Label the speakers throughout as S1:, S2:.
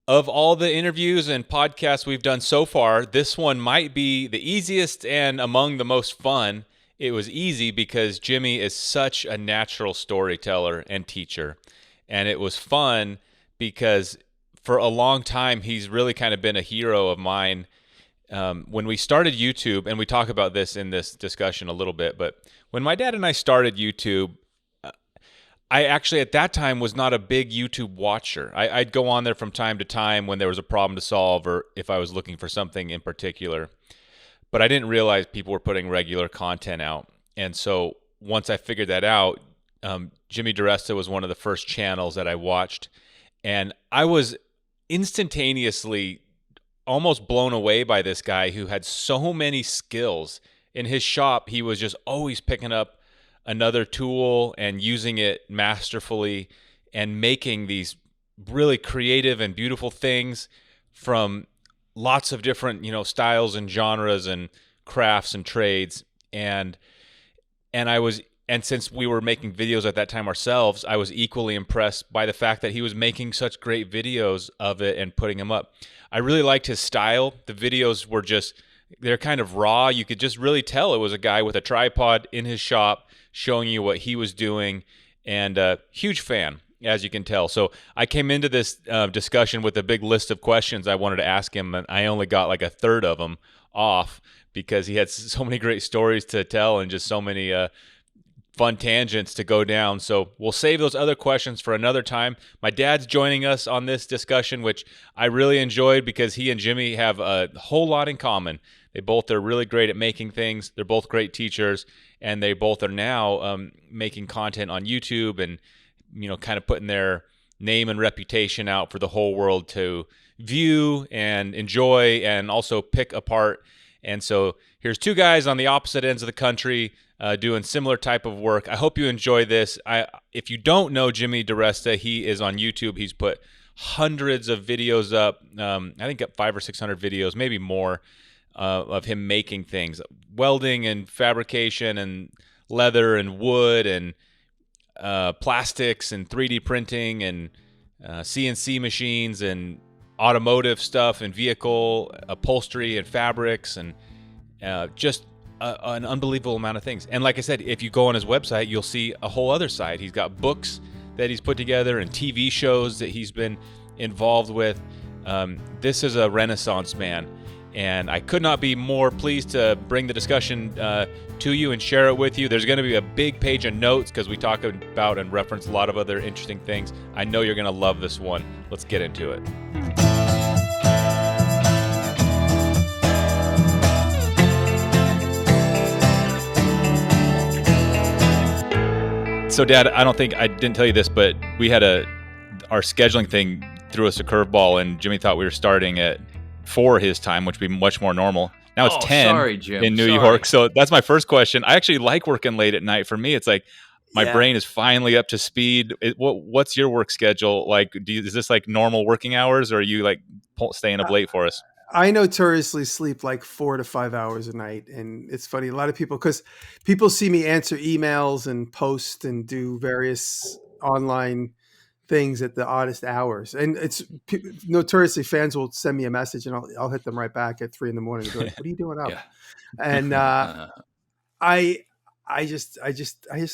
S1: Of all the interviews and podcasts we've done so far, this one might be the easiest and among the most fun. It was easy because Jimmy is such a natural storyteller and teacher. And it was fun because for a long time, he's really kind of been a hero of mine. When we started YouTube, and we talk about this in this discussion a little bit, but when my dad and I started YouTube, I actually at that time was not a big YouTube watcher. I'd go on there from time to time when there was a problem to solve or if I was looking for something in particular. But I didn't realize people were putting regular content out. And so once I figured that out, Jimmy Diresta was one of the first channels that I watched. And I was instantaneously almost blown away by this guy who had so many skills. In his shop, he was just always picking up another tool and using it masterfully and making these really creative and beautiful things from lots of different, styles and genres and crafts and trades. And since we were making videos at that time ourselves, I was equally impressed by the fact that he was making such great videos of it and putting them up. I really liked his style. The videos were they're kind of raw. You could just really tell it was a guy with a tripod in his shop showing you what he was doing, and huge fan, as you can tell. So I came into this discussion with a big list of questions I wanted to ask him, and I only got like a third of them off because he had so many great stories to tell and just so many fun tangents to go down. So we'll save those other questions for another time. My dad's joining us on this discussion, which I really enjoyed because he and Jimmy have a whole lot in common. They both are really great at making things. They're both great teachers, and they both are now making content on YouTube and, kind of putting their name and reputation out for the whole world to view and enjoy and also pick apart. And so here's two guys on the opposite ends of the country doing similar type of work. I hope you enjoy this. If you don't know Jimmy Diresta, he is on YouTube. He's put hundreds of videos up. I think 500 or 600 videos, maybe more, of him making things, welding and fabrication and leather and wood and plastics and 3D printing and CNC machines and automotive stuff and vehicle upholstery and fabrics and just an unbelievable amount of things. And like I said, if you go on his website, you'll see a whole other side. He's got books that he's put together and TV shows that he's been involved with. This is a Renaissance man. And I could not be more pleased to bring the discussion to you and share it with you. There's going to be a big page of notes because we talk about and reference a lot of other interesting things. I know you're going to love this one. Let's get into it. So, Dad, I didn't tell you this, but we had our scheduling thing threw us a curveball, and Jimmy thought we were starting at 4 his time, which would be much more normal. Now it's 10
S2: Jim.
S1: in New York. So that's my first question. I actually like working late at night. For me, it's like my brain is finally up to speed. What's your work schedule like? Is this like normal working hours, or are you like staying up late for us?
S3: I notoriously sleep like 4 to 5 hours a night. And it's funny, a lot of because people see me answer emails and post and do various online things at the oddest hours. And it's notoriously fans will send me a message and I'll hit them right back at 3 a.m. and go, what are you doing up? Yeah. And I just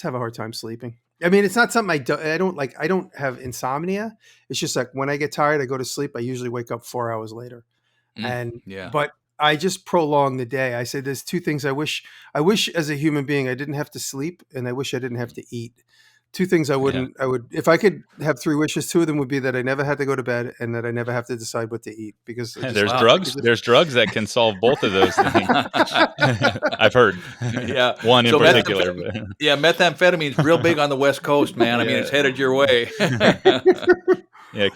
S3: have a hard time sleeping. I mean, it's not something I don't have insomnia. It's just like when I get tired, I go to sleep. I usually wake up 4 hours later. But I just prolong the day. I say there's two things I wish as a human being I didn't have to sleep, and I wish I didn't have to eat. Two things I would, if I could have 3 wishes, 2 of them would be that I never had to go to bed and that I never have to decide what to eat, because
S1: there's drugs that can solve both of those things. I've heard.
S2: Yeah.
S1: One in particular.
S2: Methamphetamine is real big on the West Coast, man. I mean, it's headed your way.
S1: Yeah.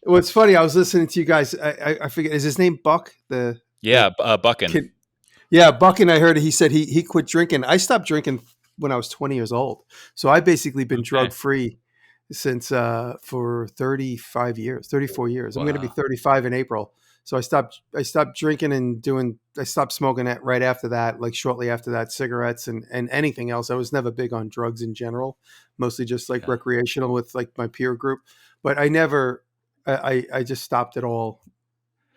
S1: What's
S3: funny, I was listening to you guys. I forget, is his name Buck?
S1: Buckin.
S3: Buckin. I heard he said he quit drinking. I stopped drinking when I was 20 years old. So I've basically been drug free since for 34 years. I'm going to be 35 in April. So I stopped drinking and I stopped smoking it right after that, like shortly after that, cigarettes and anything else. I was never big on drugs in general, mostly just like recreational with like my peer group. But I never I just stopped it all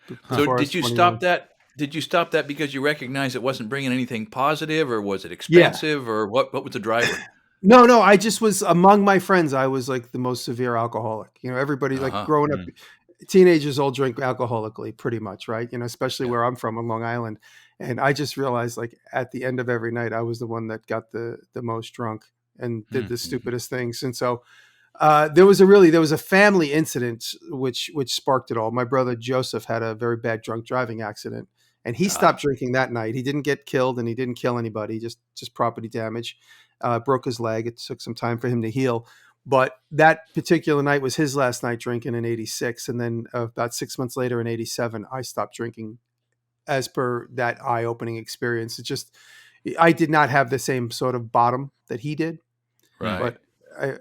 S2: So
S3: before I was
S2: did you
S3: 21.
S2: stop that? Did you stop that because you recognized it wasn't bringing anything positive, or was it
S3: Yeah.
S2: expensive, or what was the driver?
S3: No, I just was among my friends. I was like the most severe alcoholic. Everybody like
S2: Uh-huh.
S3: growing up, teenagers all drink alcoholically pretty much, right? Especially
S2: Yeah.
S3: where I'm from on Long Island. And I just realized like at the end of every night, I was the one that got the most drunk and did the stupidest things. And so there was a family incident which sparked it all. My brother Joseph had a very bad drunk driving accident, and he stopped drinking that night. He didn't get killed, and he didn't kill anybody. Just property damage. Broke his leg. It took some time for him to heal. But that particular night was his last night drinking in '86, and then about 6 months later in '87, I stopped drinking. As per that eye-opening experience, I did not have the same sort of bottom that he did.
S2: Right.
S3: But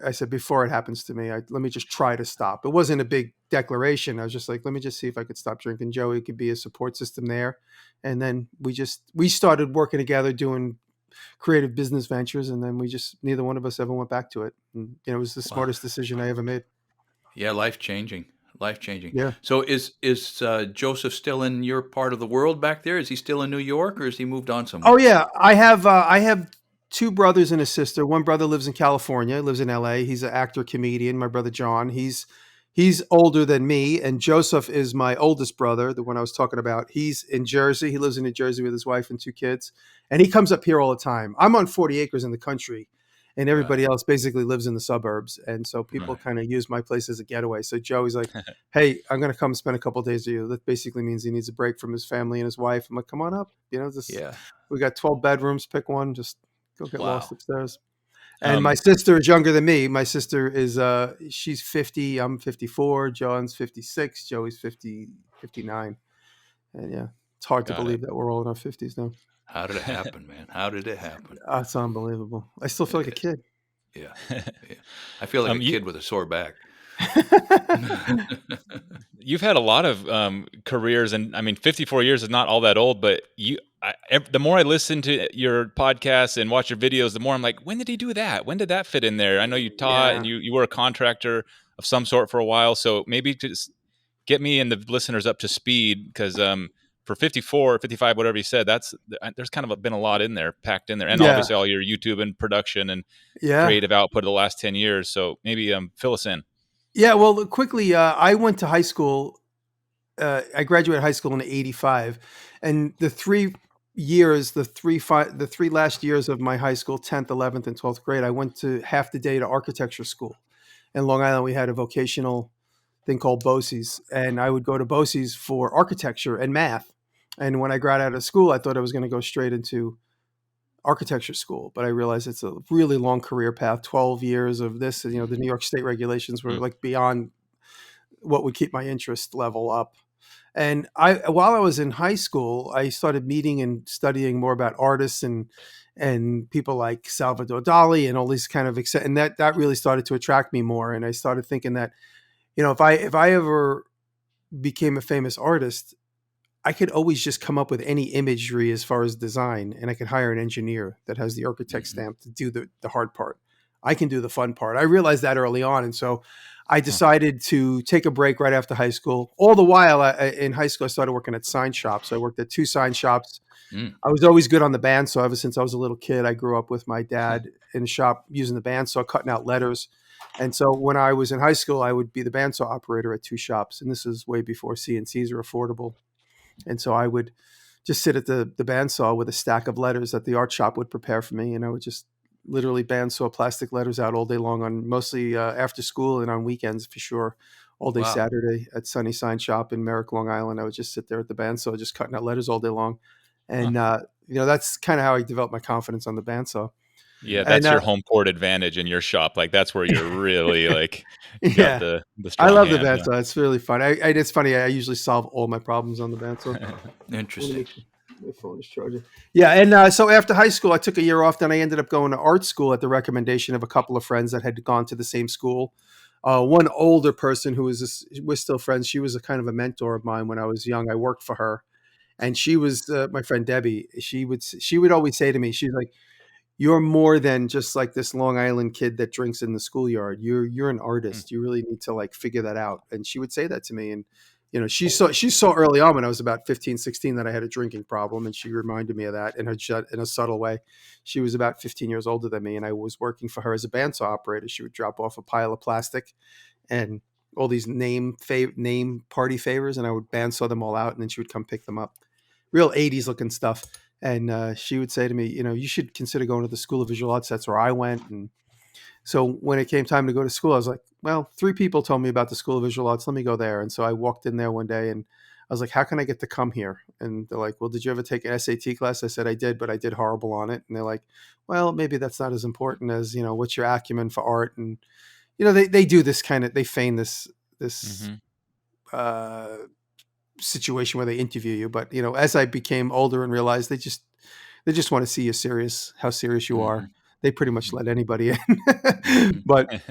S3: I said, before it happens to me, let me just try to stop. It wasn't a big declaration. I was just like, let me just see if I could stop drinking. Joey could be a support system there. And then we started working together doing creative business ventures. And then neither one of us ever went back to it. And, it was the smartest decision I ever made.
S2: Yeah. Life changing.
S3: Yeah.
S2: So is Joseph still in your part of the world back there? Is he still in New York, or has he moved on somewhere?
S3: Oh yeah. I have two brothers and a sister. One brother lives in California, lives in LA. He's an actor, comedian. My brother John, he's older than me, and Joseph is my oldest brother, the one I was talking about. He's in Jersey. He lives in New Jersey with his wife and two kids, and he comes up here all the time. I'm on 40 acres in the country, and everybody else basically lives in the suburbs, and so people kind of use my place as a getaway. So Joey's like, "Hey, I'm going to come spend a couple of days with you." That basically means he needs a break from his family and his wife. I'm like, "Come on up." We got 12 bedrooms. Pick one. Just go get lost upstairs. And my sister is younger than me. My sister is she's 50. I'm 54. John's 56. Joey's 59. And yeah, it's hard to believe that we're all in our 50s now.
S2: How did it happen, man? How did it happen?
S3: It's unbelievable. I still feel like a kid.
S2: Yeah. I feel like a kid with a sore back.
S1: You've had a lot of careers, and I mean, 54 years is not all that old, but the more I listen to your podcasts and watch your videos, the more I'm like, when did he do that? When did that fit in there? I know you taught and you were a contractor of some sort for a while, so maybe just get me and the listeners up to speed, because for 54, 55, whatever you said, there's kind of been a lot in there, packed in there, and obviously all your YouTube and production and creative output of the last 10 years. So maybe fill us in.
S3: Yeah, well, quickly, I went to high school. I graduated high school in '85, and the 3 last years of my high school, 10th, 11th, and 12th grade, I went to half the day to architecture school. In Long Island, we had a vocational thing called BOCES, and I would go to BOCES for architecture and math. And when I got out of school, I thought I was going to go straight into architecture school, but I realized it's a really long career path, 12 years of this. The New York State regulations were like beyond what would keep my interest level up. And while I was in high school, I started meeting and studying more about artists and people like Salvador Dali and all these kind of, and that really started to attract me more. And I started thinking that, if I ever became a famous artist, I could always just come up with any imagery as far as design, and I could hire an engineer that has the architect stamp to do the hard part. I can do the fun part. I realized that early on. And so I decided to take a break right after high school. All the while in high school, I started working at sign shops. So I worked at 2 sign shops. I was always good on the bandsaw. Ever since I was a little kid, I grew up with my dad in the shop using the bandsaw, cutting out letters. And so when I was in high school, I would be the bandsaw operator at 2 shops. And this is way before CNCs were affordable. And so I would just sit at the bandsaw with a stack of letters that the art shop would prepare for me. And I would just literally bandsaw plastic letters out all day long, on mostly after school and on weekends for sure. All day Saturday at Sunny Sign Shop in Merrick, Long Island. I would just sit there at the bandsaw, just cutting out letters all day long. And, that's kind of how I developed my confidence on the bandsaw.
S1: Yeah, that's your home court advantage in your shop. Like, that's where you're really got the strong
S3: I love
S1: hand.
S3: the bandsaw. It's really fun. It's funny. I usually solve all my problems on the bandsaw.
S2: Interesting.
S3: My phone is charging. Yeah, and so after high school, I took a year off. Then I ended up going to art school at the recommendation of a couple of friends that had gone to the same school. One older person who we're still friends. She was a kind of a mentor of mine when I was young. I worked for her, and she was my friend Debbie. She would always say to me, she's like, you're more than just like this Long Island kid that drinks in the schoolyard. You're an artist. You really need to like figure that out. And she would say that to me. And, she saw early on when I was about 15, 16 that I had a drinking problem. And she reminded me of that in a subtle way. She was about 15 years older than me. And I was working for her as a bandsaw operator. She would drop off a pile of plastic and all these name party favors. And I would bandsaw them all out. And then she would come pick them up. Real 80s looking stuff. And she would say to me, you should consider going to the School of Visual Arts. That's where I went. And so when it came time to go to school, I was like, well, 3 people told me about the School of Visual Arts. Let me go there. And so I walked in there one day and I was like, how can I get to come here? And they're like, well, did you ever take an SAT class? I said, I did, but I did horrible on it. And they're like, well, maybe that's not as important as, what's your acumen for art? And, they do this they feign this situation where they interview you. But, as I became older and realized they just want to see how serious you are. They pretty much let anybody in. But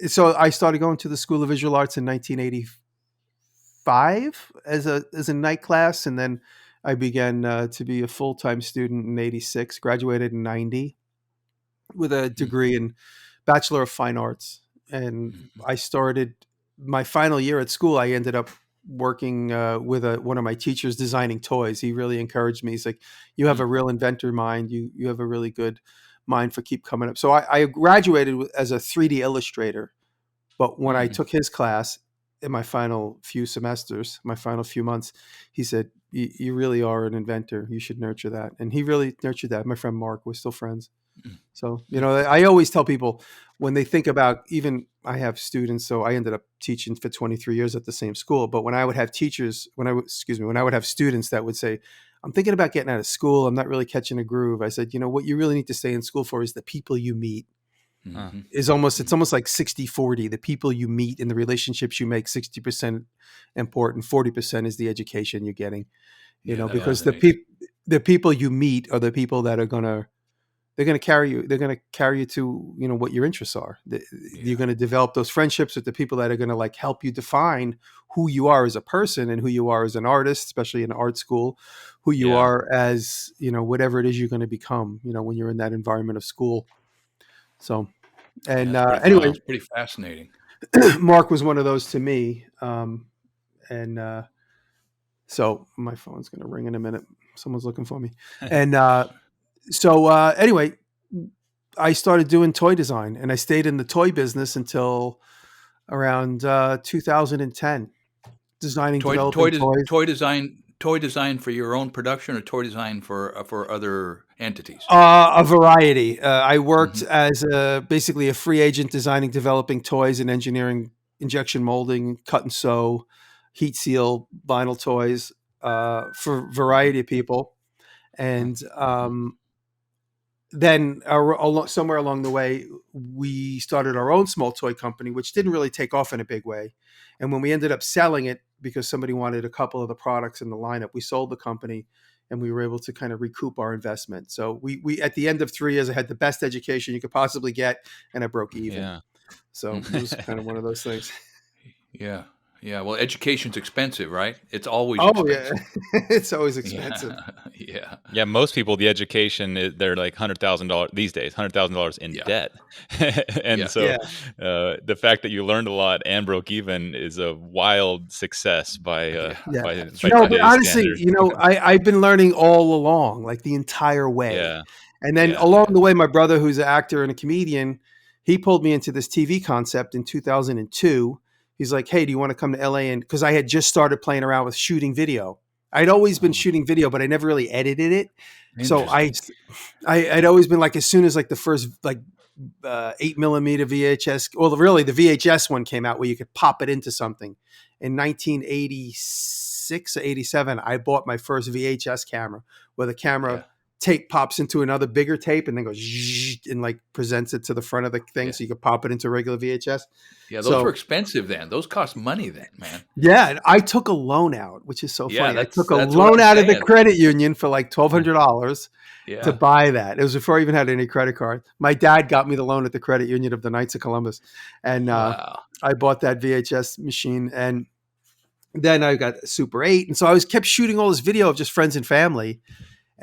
S3: so I started going to the School of Visual Arts in 1985 as a night class. And then I began to be a full-time student in 86, graduated in 90 with a degree in Bachelor of Fine Arts. And I started my final year at school. I ended up working with one of my teachers designing toys. He really encouraged me. He's like, you have a real inventor mind. You have a really good mind for keep coming up. So I graduated as a 3D illustrator. But when I took his class in my final few semesters, my final few months, he said, you really are an inventor. You should nurture that. And he really nurtured that. My friend Mark, we're still friends. So, I always tell people when they think about, even I have students, so I ended up teaching for 23 years at the same school. But when I would have when I would have students that would say, I'm thinking about getting out of school, I'm not really catching a groove. I said, what you really need to stay in school for is the people you meet. It's almost like 60-40. The people you meet and the relationships you make, 60% important, 40% is the education you're getting. Because the people you meet are the people that are they're going to carry you. They're going to carry you to, what your interests are. You're going to develop those friendships with the people that are going to like help you define who you are as a person and who you are as an artist, especially in art school, who you are as, whatever it is you're going to become, when you're in that environment of school. So, and anyway,
S2: it's pretty fascinating.
S3: Mark was one of those to me. So my phone's going to ring in a minute. Someone's looking for me. And, So anyway, I started doing toy design, and I stayed in the toy business until around 2010, designing, developing toys.
S2: Toy design for your own production, or toy design for other entities?
S3: A variety. I worked as basically a free agent, designing, developing toys and engineering, injection molding, cut and sew, heat seal, vinyl toys for a variety of people, and then somewhere along the way, we started our own small toy company, which didn't really take off in a big way. And when we ended up selling it, because somebody wanted a couple of the products in the lineup, we sold the company and we were able to kind of recoup our investment. So we at the end of 3 years, I had the best education you could possibly get, and I broke even. Yeah. So it was kind of one of those things.
S2: Yeah. Yeah, well, education's expensive, right? It's always expensive.
S3: Yeah, it's always expensive.
S1: Yeah. Most people, the education, they're like $100,000 these days, $100,000 in debt, and the fact that you learned a lot and broke even is a wild success by
S3: no, but honestly, I've been learning all along, like the entire way. Yeah. And then along the way, my brother, who's an actor and a comedian, he pulled me into this TV concept in 2002. He's like, hey, do you want to come to LA? And because I had just started playing around with shooting video. I'd always been shooting video, but I never really edited it. So I'd always been like, as soon as like the first 8mm VHS, well, really the VHS one came out where you could pop it into something. In 1986 or 87, I bought my first VHS camera where the camera tape pops into another bigger tape and then goes and like presents it to the front of the thing so you could pop it into regular VHS.
S2: Yeah, those were expensive then. Those cost money then, man.
S3: Yeah, and I took a loan out, which is so funny. I took a loan out of the credit union for like $1,200 to buy that. It was before I even had any credit card. My dad got me the loan at the credit union of the Knights of Columbus. And I bought that VHS machine, and then I got Super 8. And so I kept shooting all this video of just friends and family.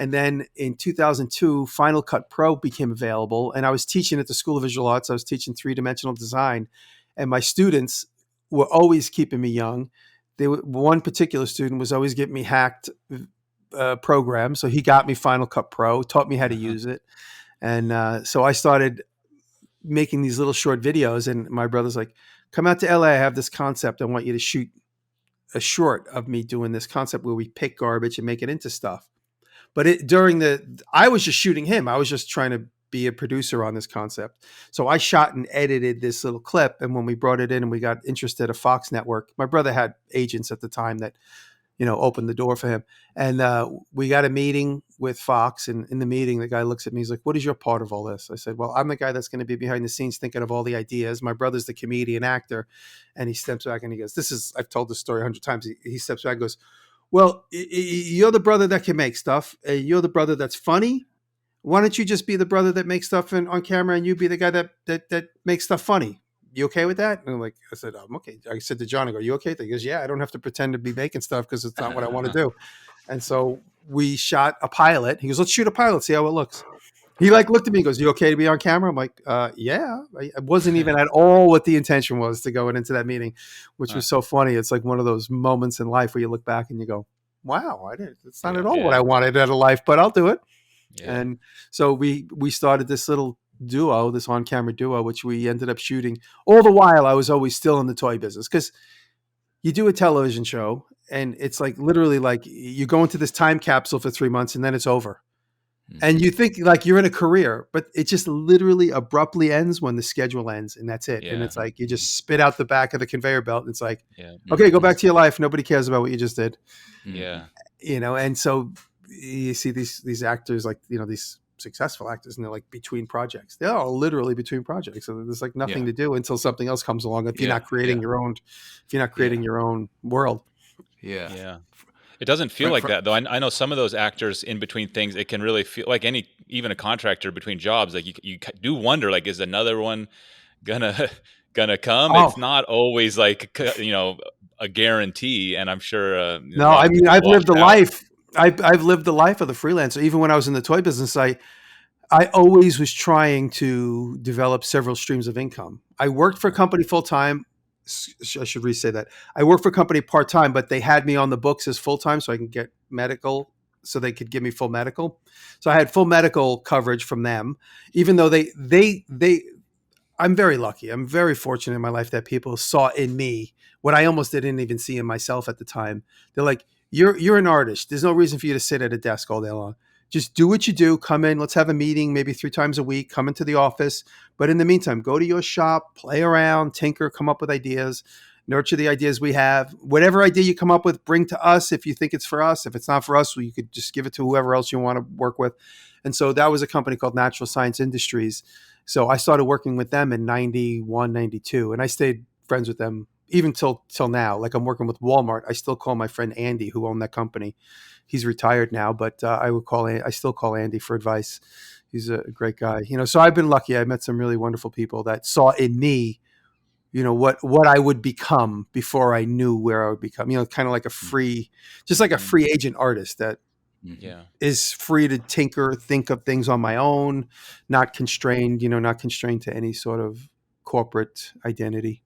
S3: And then in 2002, Final Cut Pro became available, and I was teaching at the School of Visual Arts. I was teaching three-dimensional design, and my students were always keeping me young. One particular student was always getting me hacked programs, so he got me Final Cut Pro, taught me how to use it, and so I started making these little short videos. And my brother's like, "Come out to LA. I have this concept. I want you to shoot a short of me doing this concept where we pick garbage and make it into stuff." But I was just shooting him. I was just trying to be a producer on this concept. So I shot and edited this little clip. And when we brought it in and we got interested at Fox Network, my brother had agents at the time that, opened the door for him. And we got a meeting with Fox. And in the meeting, the guy looks at me. He's like, "What is your part of all this?" I said, "Well, I'm the guy that's going to be behind the scenes thinking of all the ideas. My brother's the comedian actor." And he steps back and he goes, I've told this story 100 times. He steps back and goes, "Well, you're the brother that can make stuff. You're the brother that's funny. Why don't you just be the brother that makes stuff on camera, and you be the guy that makes stuff funny? You okay with that?" And I said, "I'm okay." I said to John, "I go, you okay?" He goes, "Yeah, I don't have to pretend to be making stuff because it's not what I want to do." And so we shot a pilot. He goes, "Let's shoot a pilot, see how it looks." He looked at me and goes, "You okay to be on camera?" I'm like, "Yeah." I wasn't even at all what the intention was to go into that meeting, which was so funny. It's like one of those moments in life where you look back and you go, "Wow, it's not at all what I wanted out of life, but I'll do it." Yeah. And so we started this little duo, this on-camera duo, which we ended up shooting. All the while, I was always still in the toy business, because you do a television show and it's like literally like you go into this time capsule for 3 months and then it's over. And you think like you're in a career, but it just literally abruptly ends when the schedule ends, and that's it. Yeah. And it's like you just spit out the back of the conveyor belt, and it's like, okay, go back to your life. Nobody cares about what you just did.
S1: Yeah.
S3: And so you see these actors, like, these successful actors, and they're like between projects. They're all literally between projects. So there's like nothing to do until something else comes along. If you're not creating your own, your own world.
S2: Yeah.
S1: Yeah. It doesn't feel like that, though. I know some of those actors in between things, it can really feel like even a contractor between jobs. Like you do wonder, like, is another one gonna come? Oh. It's not always like, a guarantee. And I'm sure.
S3: No, I mean, I've lived the life. I've lived the life of the freelancer. Even when I was in the toy business, I always was trying to develop several streams of income. I worked for a company full time. I should re-say that. I worked for a company part-time, but they had me on the books as full-time so I can get medical, so they could give me full medical. So I had full medical coverage from them, even though I'm very lucky. I'm very fortunate in my life that people saw in me what I almost didn't even see in myself at the time. They're like, you're an artist. There's no reason for you to sit at a desk all day long. Just do what you do. Come in. Let's have a meeting maybe 3 times a week. Come into the office. But in the meantime, go to your shop, play around, tinker, come up with ideas, nurture the ideas we have. Whatever idea you come up with, bring to us if you think it's for us. If it's not for us, well, you could just give it to whoever else you want to work with. And so that was a company called Natural Science Industries. So I started working with them in 91, 92. And I stayed friends with them even till now. Like, I'm working with Walmart. I still call my friend Andy, who owned that company. He's retired now, but I still call Andy for advice. He's a great guy. So I've been lucky. I met some really wonderful people that saw in me, what I would become before I knew where I would become. Kind of like a free agent artist that is free to tinker, think of things on my own, not constrained to any sort of corporate identity.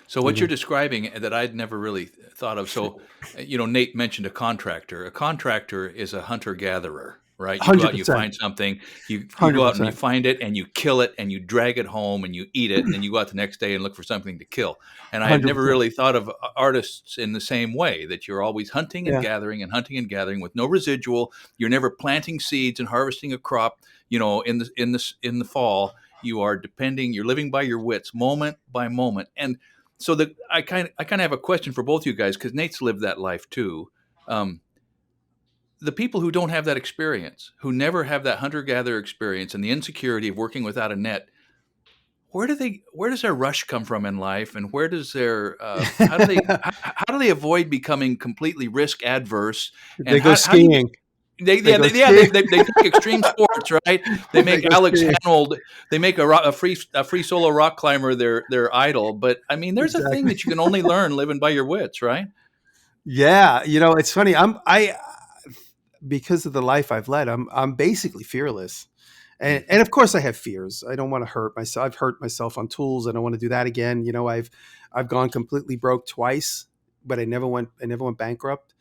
S2: So what you're describing that I'd never really thought of. So, Nate mentioned a contractor. A contractor is a hunter-gatherer, right? You 100%. Go out and you find something, you go out and you find it and you kill it and you drag it home and you eat it, and then you go out the next day and look for something to kill. And I had never really thought of artists in the same way, that you're always hunting and gathering and hunting and gathering with no residual. You're never planting seeds and harvesting a crop, in the fall. You're living by your wits moment by moment. And so I kind of have a question for both you guys, because Nate's lived that life too. The people who don't have that experience, who never have that hunter-gatherer experience and the insecurity of working without a net, where does their rush come from in life, and where does their how do they avoid becoming completely risk adverse? And
S3: they go skiing.
S2: They take extreme sports, right? They make Alex Honnold, they make a free solo rock climber their idol. But I mean, there's a thing that you can only learn living by your wits, right?
S3: Yeah, it's funny. because of the life I've led, I'm basically fearless. And of course I have fears. I don't want to hurt myself. I've hurt myself on tools. I don't want to do that again. You know, I've gone completely broke twice, but I never went bankrupt.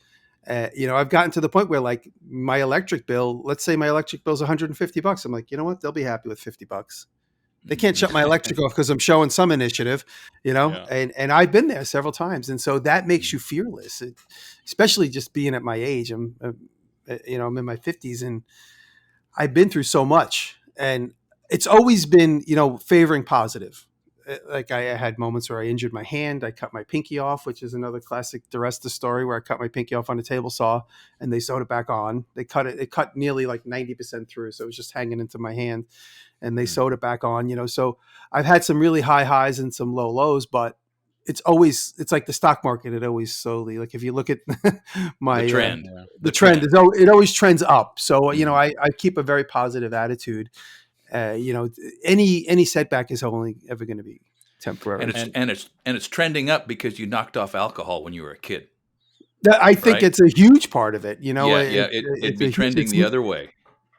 S3: You know, I've gotten to the point where like my electric bill, let's say my electric bill is $150. I'm like, you know what? They'll be happy with $50. They can't shut my electric off because I'm showing some initiative, you know, and I've been there several times. And so that makes you fearless, especially just being at my age. I'm in my 50s and I've been through so much, and it's always been, you know, favoring positive. Like I had moments where I injured my hand. I cut my pinky off, which is another classic Diresta story where I cut my pinky off on a table saw and they sewed it back on. They cut it. It cut nearly like 90% through. So it was just hanging into my hand and they sewed it back on, you know. So I've had some really high highs and some low lows, but it's like the stock market. It always slowly, like if you look at my
S2: trend,
S3: the trend is, it always trends up. So, you know, I keep a very positive attitude. You know, any setback is only ever going to be temporary,
S2: and it's trending up because you knocked off alcohol when you were a kid.
S3: I think it's a huge part of it. You know,
S2: it'd be trending the other way.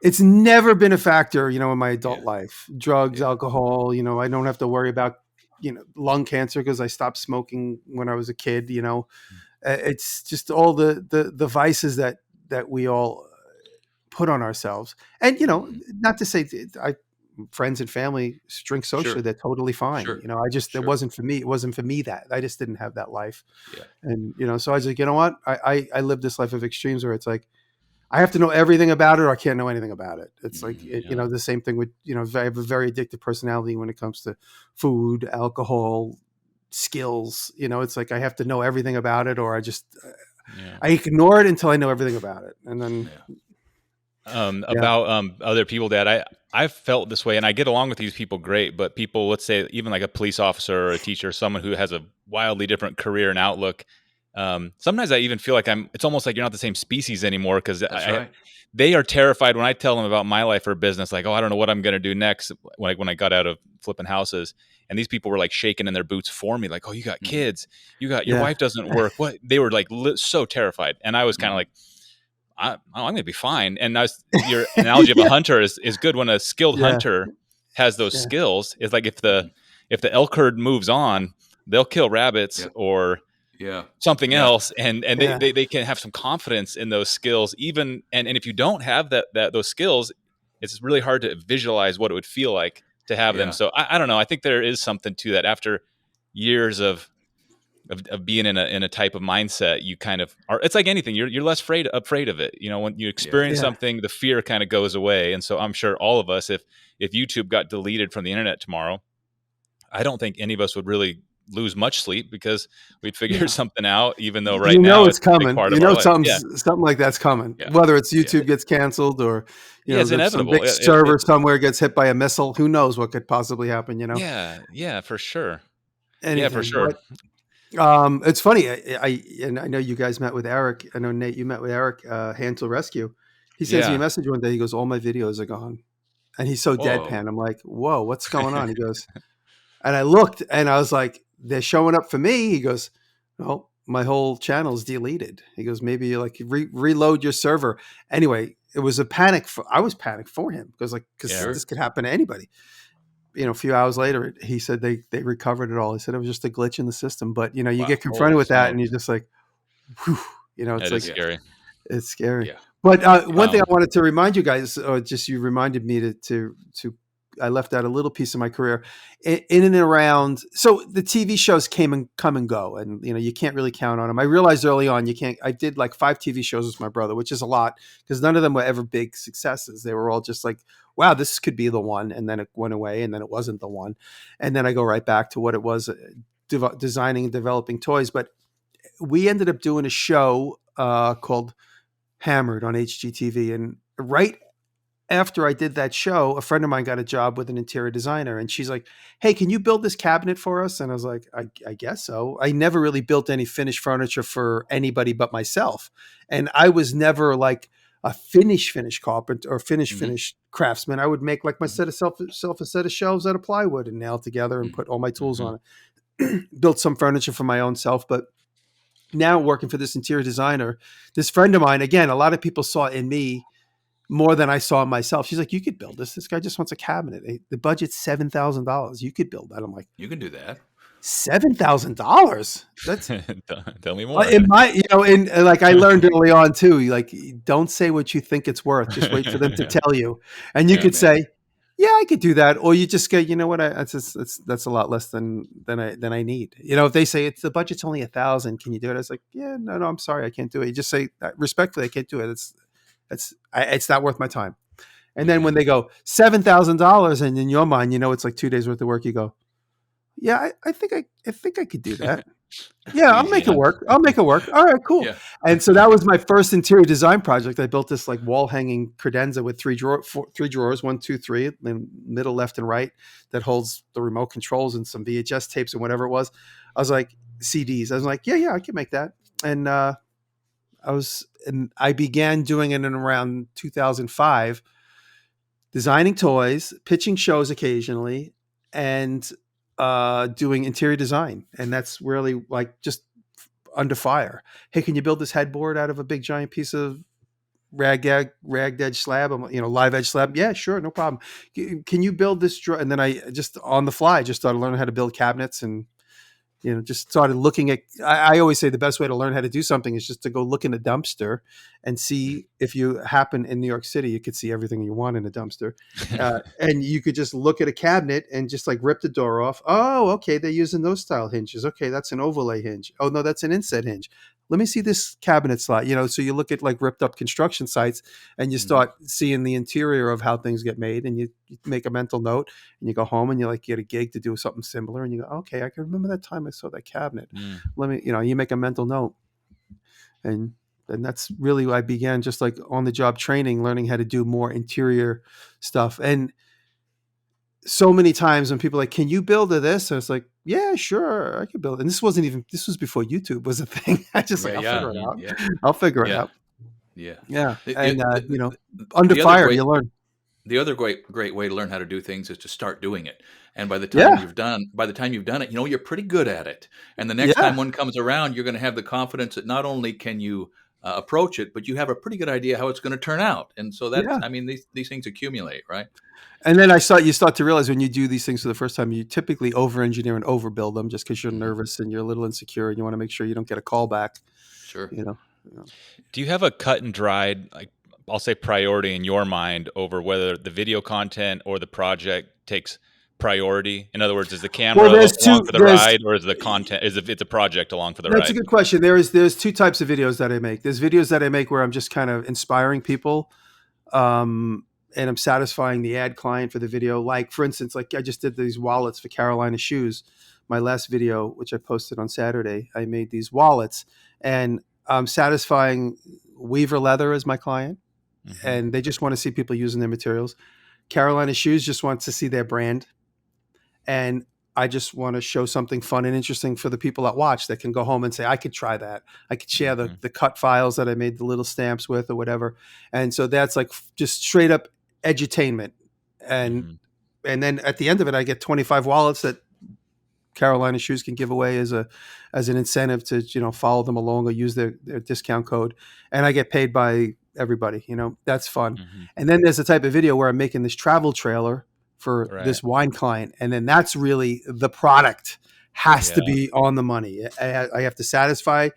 S3: It's never been a factor, you know, in my adult life. Drugs, alcohol. You know, I don't have to worry about, you know, lung cancer because I stopped smoking when I was a kid. You know, it's just all the vices that we all put on ourselves. And, you know, not to say friends and family drink socially, they're totally fine. You know, it wasn't for me. It wasn't for me that I just didn't have that life. And, you know, so I was like, you know what, I live this life of extremes where it's like, I have to know everything about it or I can't know anything about it. It's like, you know, the same thing with, you know, I have a very addictive personality when it comes to food, alcohol, skills. You know, it's like, I have to know everything about it or I just, I ignore it until I know everything about it. And then,
S1: about other people, Dad, I've felt this way and I get along with these people great, but people, let's say even like a police officer or a teacher, someone who has a wildly different career and outlook. Sometimes I even feel like it's almost like you're not the same species anymore because they are terrified when I tell them about my life or business, like, oh, I don't know what I'm going to do next when I got out of flipping houses. And these people were like shaking in their boots for me, like, oh, you got kids, your wife doesn't work. What? They were like so terrified. And I was kind of like, I'm going to be fine. And your analogy of a hunter is good. When a skilled hunter has those skills, it's like if the elk herd moves on, they'll kill rabbits or something else. And they can have some confidence in those skills even. And if you don't have those skills, it's really hard to visualize what it would feel like to have them. So I don't know. I think there is something to that. After years of being in a type of mindset, you kind of are. It's like anything. You're less afraid of it. You know, when you experience something, the fear kind of goes away. And so I'm sure all of us, if YouTube got deleted from the internet tomorrow, I don't think any of us would really lose much sleep because we'd figure something out. Even though now
S3: it's coming. You know, something like that's coming. Whether it's YouTube gets canceled or
S1: it's inevitable.
S3: Some big server somewhere gets hit by a missile. Who knows what could possibly happen? You know.
S1: Yeah, for sure.
S3: Anything,
S1: for sure.
S3: It's funny. I know you guys met with Eric. I know, Nate, you met with Eric, Hand Tool Rescue. He sends me a message one day. He goes, all my videos are gone. And he's so deadpan. I'm like, whoa, what's going on? He goes, and I looked and I was like, they're showing up for me. He goes, well, my whole channel is deleted. He goes, maybe you like reload your server. Anyway, it was a panic. I was panicked for him because this could happen to anybody. You know, a few hours later, he said they recovered it all. He said it was just a glitch in the system. But, you know, you get confronted with that and you're just like, whew, you know, it's like
S1: scary.
S3: It's scary.
S2: Yeah.
S3: But one thing I wanted to remind you guys, or just you reminded me to I left out a little piece of my career in and around. So the TV shows come and go, and you know you can't really count on them. I realized early on you can't. I did like 5 TV shows with my brother, which is a lot because none of them were ever big successes. They were all just like, wow, this could be the one, and then it went away, and then it wasn't the one, and then I go right back to what it was, designing and developing toys. But we ended up doing a show called Hammered on HGTV, and right after I did that show, a friend of mine got a job with an interior designer, and she's like, hey, can you build this cabinet for us? And I was like, I guess so. I never really built any finished furniture for anybody but myself. And I was never like a finished carpenter or finished craftsman. I would make like my set of a set of shelves out of plywood and nail together and put all my tools on it. Built some furniture for my own self, but now working for this interior designer, this friend of mine, again, a lot of people saw in me more than I saw in myself. She's like, you could build this. This guy just wants a cabinet. The budget's $7,000. You could build that. I'm like,
S2: you can do that.
S3: $7,000. That's
S1: tell me more.
S3: in my, like I learned early on too, like, don't say what you think it's worth. Just wait for them to tell you. And you could say, yeah, I could do that. Or you just go, you know what? That's a lot less than I need. If they say the budget's only $1,000, can you do it? I was like, yeah, no, I'm sorry. I can't do it. You just say respectfully, I can't do it. It's not worth my time. And then when they go $7,000 and in your mind, it's like 2 days worth of work, you go, yeah, I think I could do that. Yeah, I'll make it work. All right, cool. Yeah. And so that was my first interior design project. I built this like wall hanging credenza with three drawers, 1, 2, 3, and middle, left, and right, that holds the remote controls and some VHS tapes and whatever it was. I was like, CDs. I was like, yeah, I can make that. And I began doing it in around 2005, designing toys, pitching shows occasionally, and doing interior design. And that's really like just under fire. Hey, can you build this headboard out of a big giant piece of ragged edge slab, live edge slab? Yeah, sure, no problem. Can you build this and then I just on the fly just started learning how to build cabinets, and just started looking at, I always say the best way to learn how to do something is just to go look in a dumpster and see. If you happen in New York City, you could see everything you want in a dumpster. And you could just look at a cabinet and just like rip the door off. Oh, okay. They're using those style hinges. Okay. That's an overlay hinge. Oh no, that's an inset hinge. Let me see this cabinet slot, so you look at like ripped up construction sites and you start seeing the interior of how things get made, and you make a mental note, and you go home and you like get a gig to do something similar, and you go, okay, I can remember that time I saw that cabinet. Let me, you make a mental note. And that's really why I began just like on the job training, learning how to do more interior stuff. And so many times when people are like, can you build this? I was like, yeah, sure, I could build it. And this was before YouTube was a thing. I just I'll figure it out. Yeah. I'll figure it out.
S2: Yeah.
S3: Yeah. And, under fire, you learn.
S2: The other great way to learn how to do things is to start doing it. And by the time you've done it, you're pretty good at it. And the next time one comes around, you're going to have the confidence that not only can you approach it, but you have a pretty good idea how it's going to turn out. And so these things accumulate, right?
S3: And then you start to realize when you do these things for the first time, you typically over-engineer and overbuild them just because you're nervous and you're a little insecure and you want to make sure you don't get a call back.
S2: Sure.
S1: Do you have a cut and dried, like I'll say, priority in your mind over whether the video content or the project takes priority? In other words, is the camera along for the ride, or is the content, it's a project along for the ride?
S3: That's a good question. There's two types of videos that I make. There's videos that I make where I'm just kind of inspiring people. And I'm satisfying the ad client for the video. Like, for instance, like I just did these wallets for Carolina Shoes. My last video, which I posted on Saturday, I made these wallets, and I'm satisfying Weaver Leather as my client. Mm-hmm. And they just want to see people using their materials. Carolina Shoes just wants to see their brand. And I just want to show something fun and interesting for the people that watch that can go home and say, I could try that. I could share the cut files that I made the little stamps with or whatever. And so that's like just straight up edutainment. And then at the end of it, I get 25 wallets that Carolina Shoes can give away as an incentive to, follow them along or use their discount code. And I get paid by everybody, that's fun. Mm-hmm. And then there's a type of video where I'm making this travel trailer for this wine client. And then that's really the product has to be on the money. I have to satisfy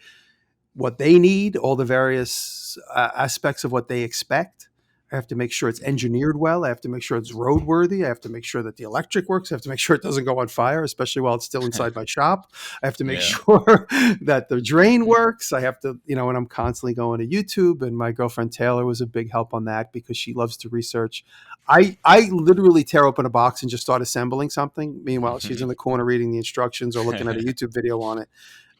S3: what they need, all the various aspects of what they expect. I have to make sure it's engineered well. I have to make sure it's roadworthy. I have to make sure that the electric works. I have to make sure it doesn't go on fire, especially while it's still inside my shop. I have to make sure that the drain works. I have to, and I'm constantly going to YouTube, and my girlfriend Taylor was a big help on that because she loves to research. I literally tear open a box and just start assembling something. Meanwhile, she's in the corner reading the instructions or looking at a YouTube video on it.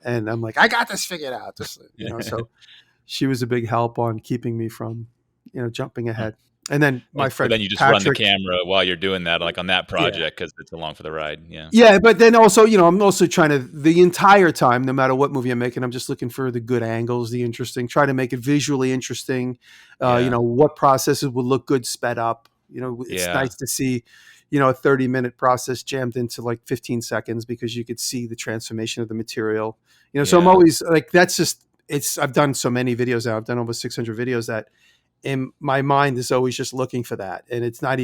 S3: And I'm like, I got this figured out. Just, so she was a big help on keeping me from, jumping ahead. And then my friend,
S1: then you just run the camera while you're doing that, like on that project, because it's along for the ride. Yeah.
S3: Yeah. But then also, I'm also trying to, the entire time, no matter what movie I'm making, I'm just looking for the good angles, the interesting, try to make it visually interesting. What processes would look good sped up. It's nice to see, a 30-minute process jammed into like 15 seconds because you could see the transformation of the material. So I'm always like, I've done so many videos now. I've done over 600 videos that in my mind is always just looking for that. And it's not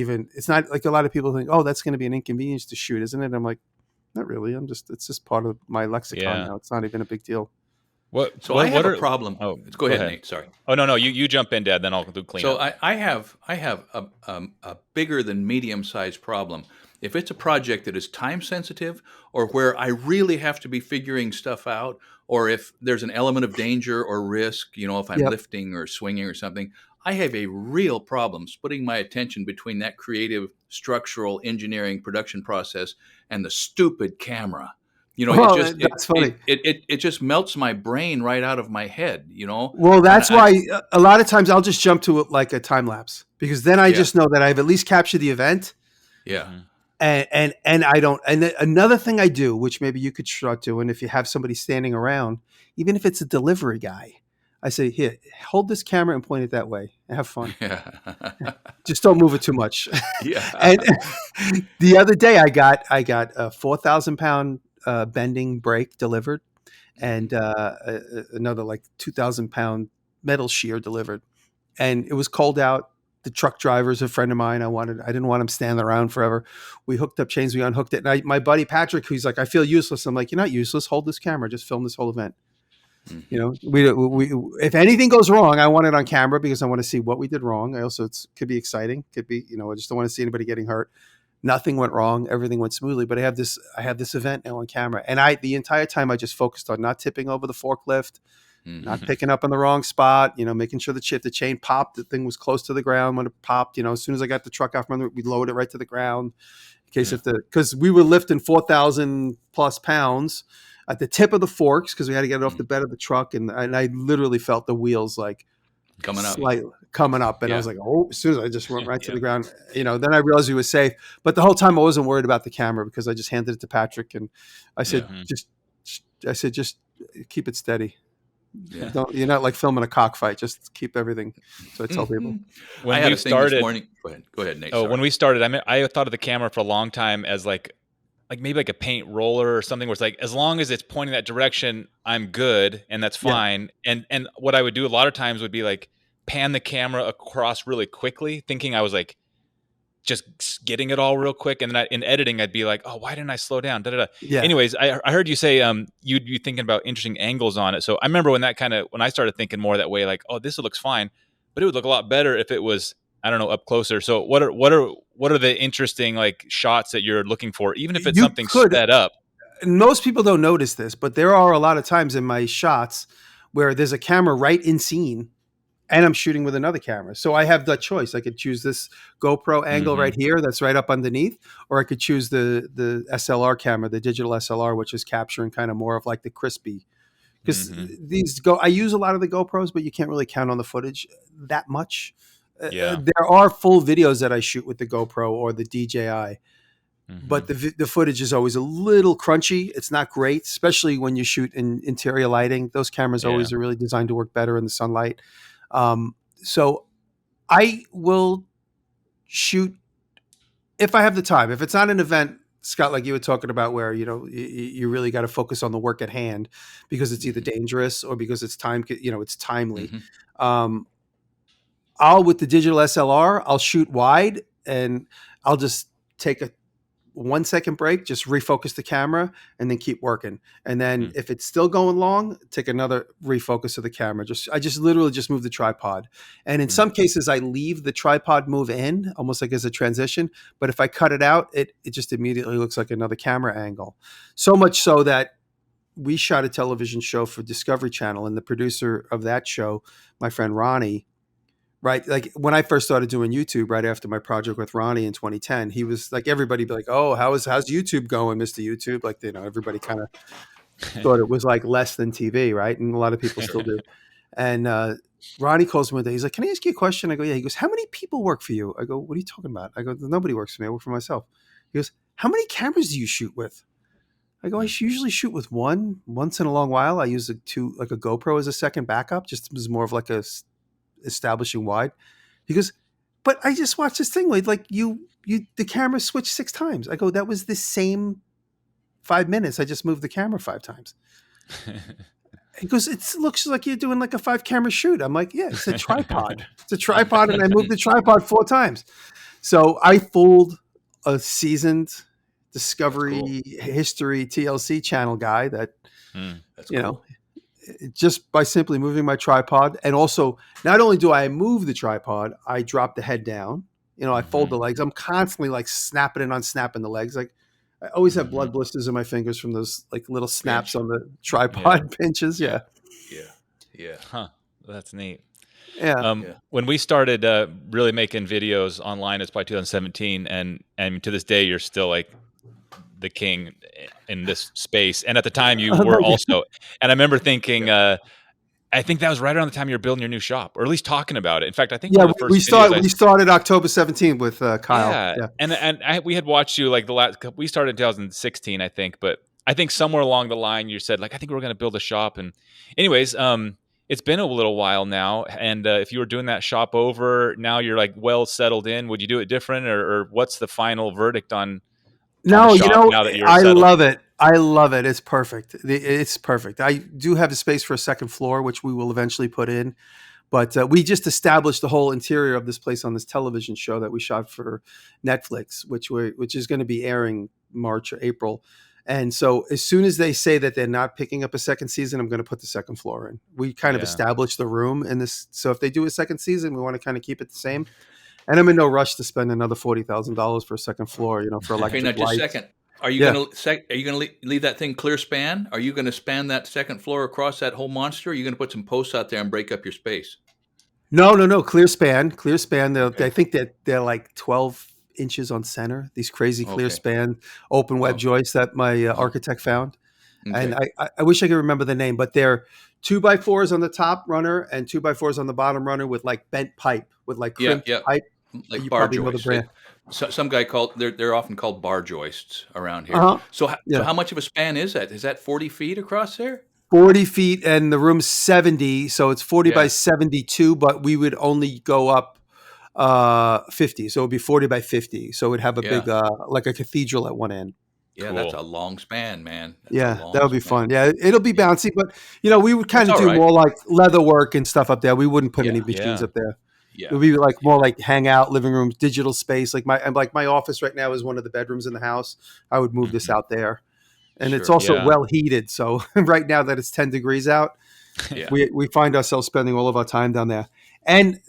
S3: like a lot of people think, oh, that's going to be an inconvenience to shoot, isn't it? I'm like, not really. It's just part of my lexicon now. It's not even a big deal.
S2: I have a problem. Oh, go ahead, Nate. Sorry.
S1: Oh, no. You jump in, Dad, then I'll do clean up.
S2: So I have a bigger than medium-sized problem. If it's a project that is time sensitive, or where I really have to be figuring stuff out, or if there's an element of danger or risk, if I'm lifting or swinging or something, I have a real problem splitting my attention between that creative, structural, engineering, production process and the stupid camera.
S3: That's funny.
S2: It just melts my brain right out of my head,
S3: Well, that's why a lot of times I'll just jump to it like a time lapse, because then I just know that I've at least captured the event.
S2: Yeah.
S3: And I don't. And another thing I do, which maybe you could start doing if you have somebody standing around, even if it's a delivery guy, I say, here, hold this camera and point it that way and have fun.
S2: Yeah.
S3: Just don't move it too much.
S2: Yeah.
S3: And the other day I got a 4,000-pound bending brake delivered, and another like 2,000-pound metal shear delivered. And it was cold out. The truck driver is a friend of mine. I didn't want him standing around forever. We hooked up chains. We unhooked it. And my buddy Patrick, who's like, I feel useless. I'm like, you're not useless. Hold this camera. Just film this whole event. Mm-hmm. We if anything goes wrong, I want it on camera because I want to see what we did wrong. It could be exciting. Could be, I just don't want to see anybody getting hurt. Nothing went wrong. Everything went smoothly. But I have this event now on camera, and the entire time I just focused on not tipping over the forklift, not picking up on the wrong spot. Making sure the chain popped. The thing was close to the ground when it popped. As soon as I got the truck off, we lowered it right to the ground in case because we were lifting 4,000 plus pounds at the tip of the forks because we had to get it off the bed of the truck, and I literally felt the wheels like coming up, and I was like, oh, as soon as I just went right to the ground, then I realized we were safe. But the whole time I wasn't worried about the camera because I just handed it to Patrick, and I said, just keep it steady. Yeah. You're not like filming a cockfight. Just keep everything. So I tell people.
S2: When we started this morning, go ahead, Nate.
S1: Oh, when we started, I thought of the camera for a long time as like maybe like a paint roller or something where it's like, as long as it's pointing that direction, I'm good. And that's fine. Yeah. And what I would do a lot of times would be like pan the camera across really quickly, thinking I was like just getting it all real quick. And then in editing, I'd be like, oh, why didn't I slow down? Da, da, da. Yeah. Anyways, I heard you say you'd be thinking about interesting angles on it. So I remember when I started thinking more that way, like, oh, this looks fine, but it would look a lot better if it was, I don't know, up closer. So what are the interesting like shots that you're looking for, even if it's something sped up?
S3: Most people don't notice this, but there are a lot of times in my shots where there's a camera right in scene and I'm shooting with another camera. So I have that choice. I could choose this GoPro angle right here that's right up underneath, or I could choose the SLR camera, the digital SLR, which is capturing kind of more of like the crispy. Because I use a lot of the GoPros, but you can't really count on the footage that much. Yeah. There are full videos that I shoot with the GoPro or the DJI, but the footage is always a little crunchy. It's not great, especially when you shoot in interior lighting. Those cameras always are really designed to work better in the sunlight. So I will shoot if I have the time. If it's not an event, Scott, like you were talking about, where you really got to focus on the work at hand because it's either dangerous or because it's it's timely. With the digital SLR, I'll shoot wide and I'll just take a 1 second break, just refocus the camera and then keep working. And then if it's still going long, take another refocus of the camera. I just literally just move the tripod. And in some cases I leave the tripod move in almost like as a transition. But if I cut it out, it just immediately looks like another camera angle. So much so that we shot a television show for Discovery Channel, and the producer of that show, my friend Ronnie, right? Like when I first started doing YouTube, right after my project with Ronnie in 2010, he was like, everybody be like, oh, how's YouTube going, Mr. YouTube? Like, everybody kind of thought it was like less than TV, right? And a lot of people still do. And Ronnie calls me one day. He's like, can I ask you a question? I go, yeah. He goes, how many people work for you? I go, what are you talking about? I go, nobody works for me. I work for myself. He goes, how many cameras do you shoot with? I go, I usually shoot with one. Once in a long while, I use a GoPro as a second backup, just as more of like a establishing wide. Because but I just watched this thing with like the camera switched 6 times. I go, that was the same 5 minutes. I just moved the camera 5 times. He goes, it looks like you're doing like a 5 camera shoot. I'm like, yeah, it's a tripod. It's a tripod, and I moved the tripod 4 times. So I fooled a seasoned Discovery History TLC channel guy that, just by simply moving my tripod. And also, not only do I move the tripod, I drop the head down. I fold the legs. I'm constantly like snapping and unsnapping the legs. Like, I always have blood blisters in my fingers from those like little snaps on the tripod pinches. Yeah.
S1: Huh. That's neat.
S3: Yeah.
S1: When we started really making videos online, it's probably 2017, and to this day, you're still like the king in this space. And at the time, you were also. And I remember thinking, I think that was right around the time you were building your new shop, or at least talking about it. In fact, I think one of the first
S3: we started October 17th with Kyle.
S1: Yeah. And we had watched you like we started in 2016, I think, but I think somewhere along the line you said like, I think we're going to build a shop. And anyways, it's been a little while now. And if you were doing that shop over, now you're like well settled in, would you do it different, or what's the final verdict on?
S3: No, now that you're settled? Love it. I love it. It's perfect. It's perfect. I do have a space for a second floor, which we will eventually put in. But we just established the whole interior of this place on this television show that we shot for Netflix, which is going to be airing March or April. And so as soon as they say that they're not picking up a second season, I'm going to put the second floor in. We kind of established the room in this. So if they do a second season, we want to kind of keep it the same. And I'm in no rush to spend another $40,000 for a second floor, for electric lights.
S2: Just a second. Are you going to leave that thing clear span? Are you going to span that second floor across that whole monster? Or are you going to put some posts out there and break up your space?
S3: No. Clear span. Okay. I think that they're like 12 inches on center. These crazy clear span open web joists that my architect found. Okay. And I wish I could remember the name, but they're 2x4s on the top runner and 2x4s on the bottom runner with like bent pipe, with like crimped pipe.
S2: Like bar joists. Some guy called they're often called bar joists around here. So how much of a span is that? Is that 40 feet across there?
S3: 40 feet, and the room's 70, so it's 40 by 72. But we would only go up 50, so it would be 40 by 50. So it would have a big like a cathedral at one end.
S2: Yeah, cool. That's a long span, man.
S3: That would be fun. Yeah, it'll be bouncy, but we would kind of do more like leather work and stuff up there. We wouldn't put any machines up there. Yeah. It would be like more like hangout, living room, digital space. Like my office right now is one of the bedrooms in the house. I would move this out there, and it's also well heated. So right now that it's 10 degrees out, we find ourselves spending all of our time down there. And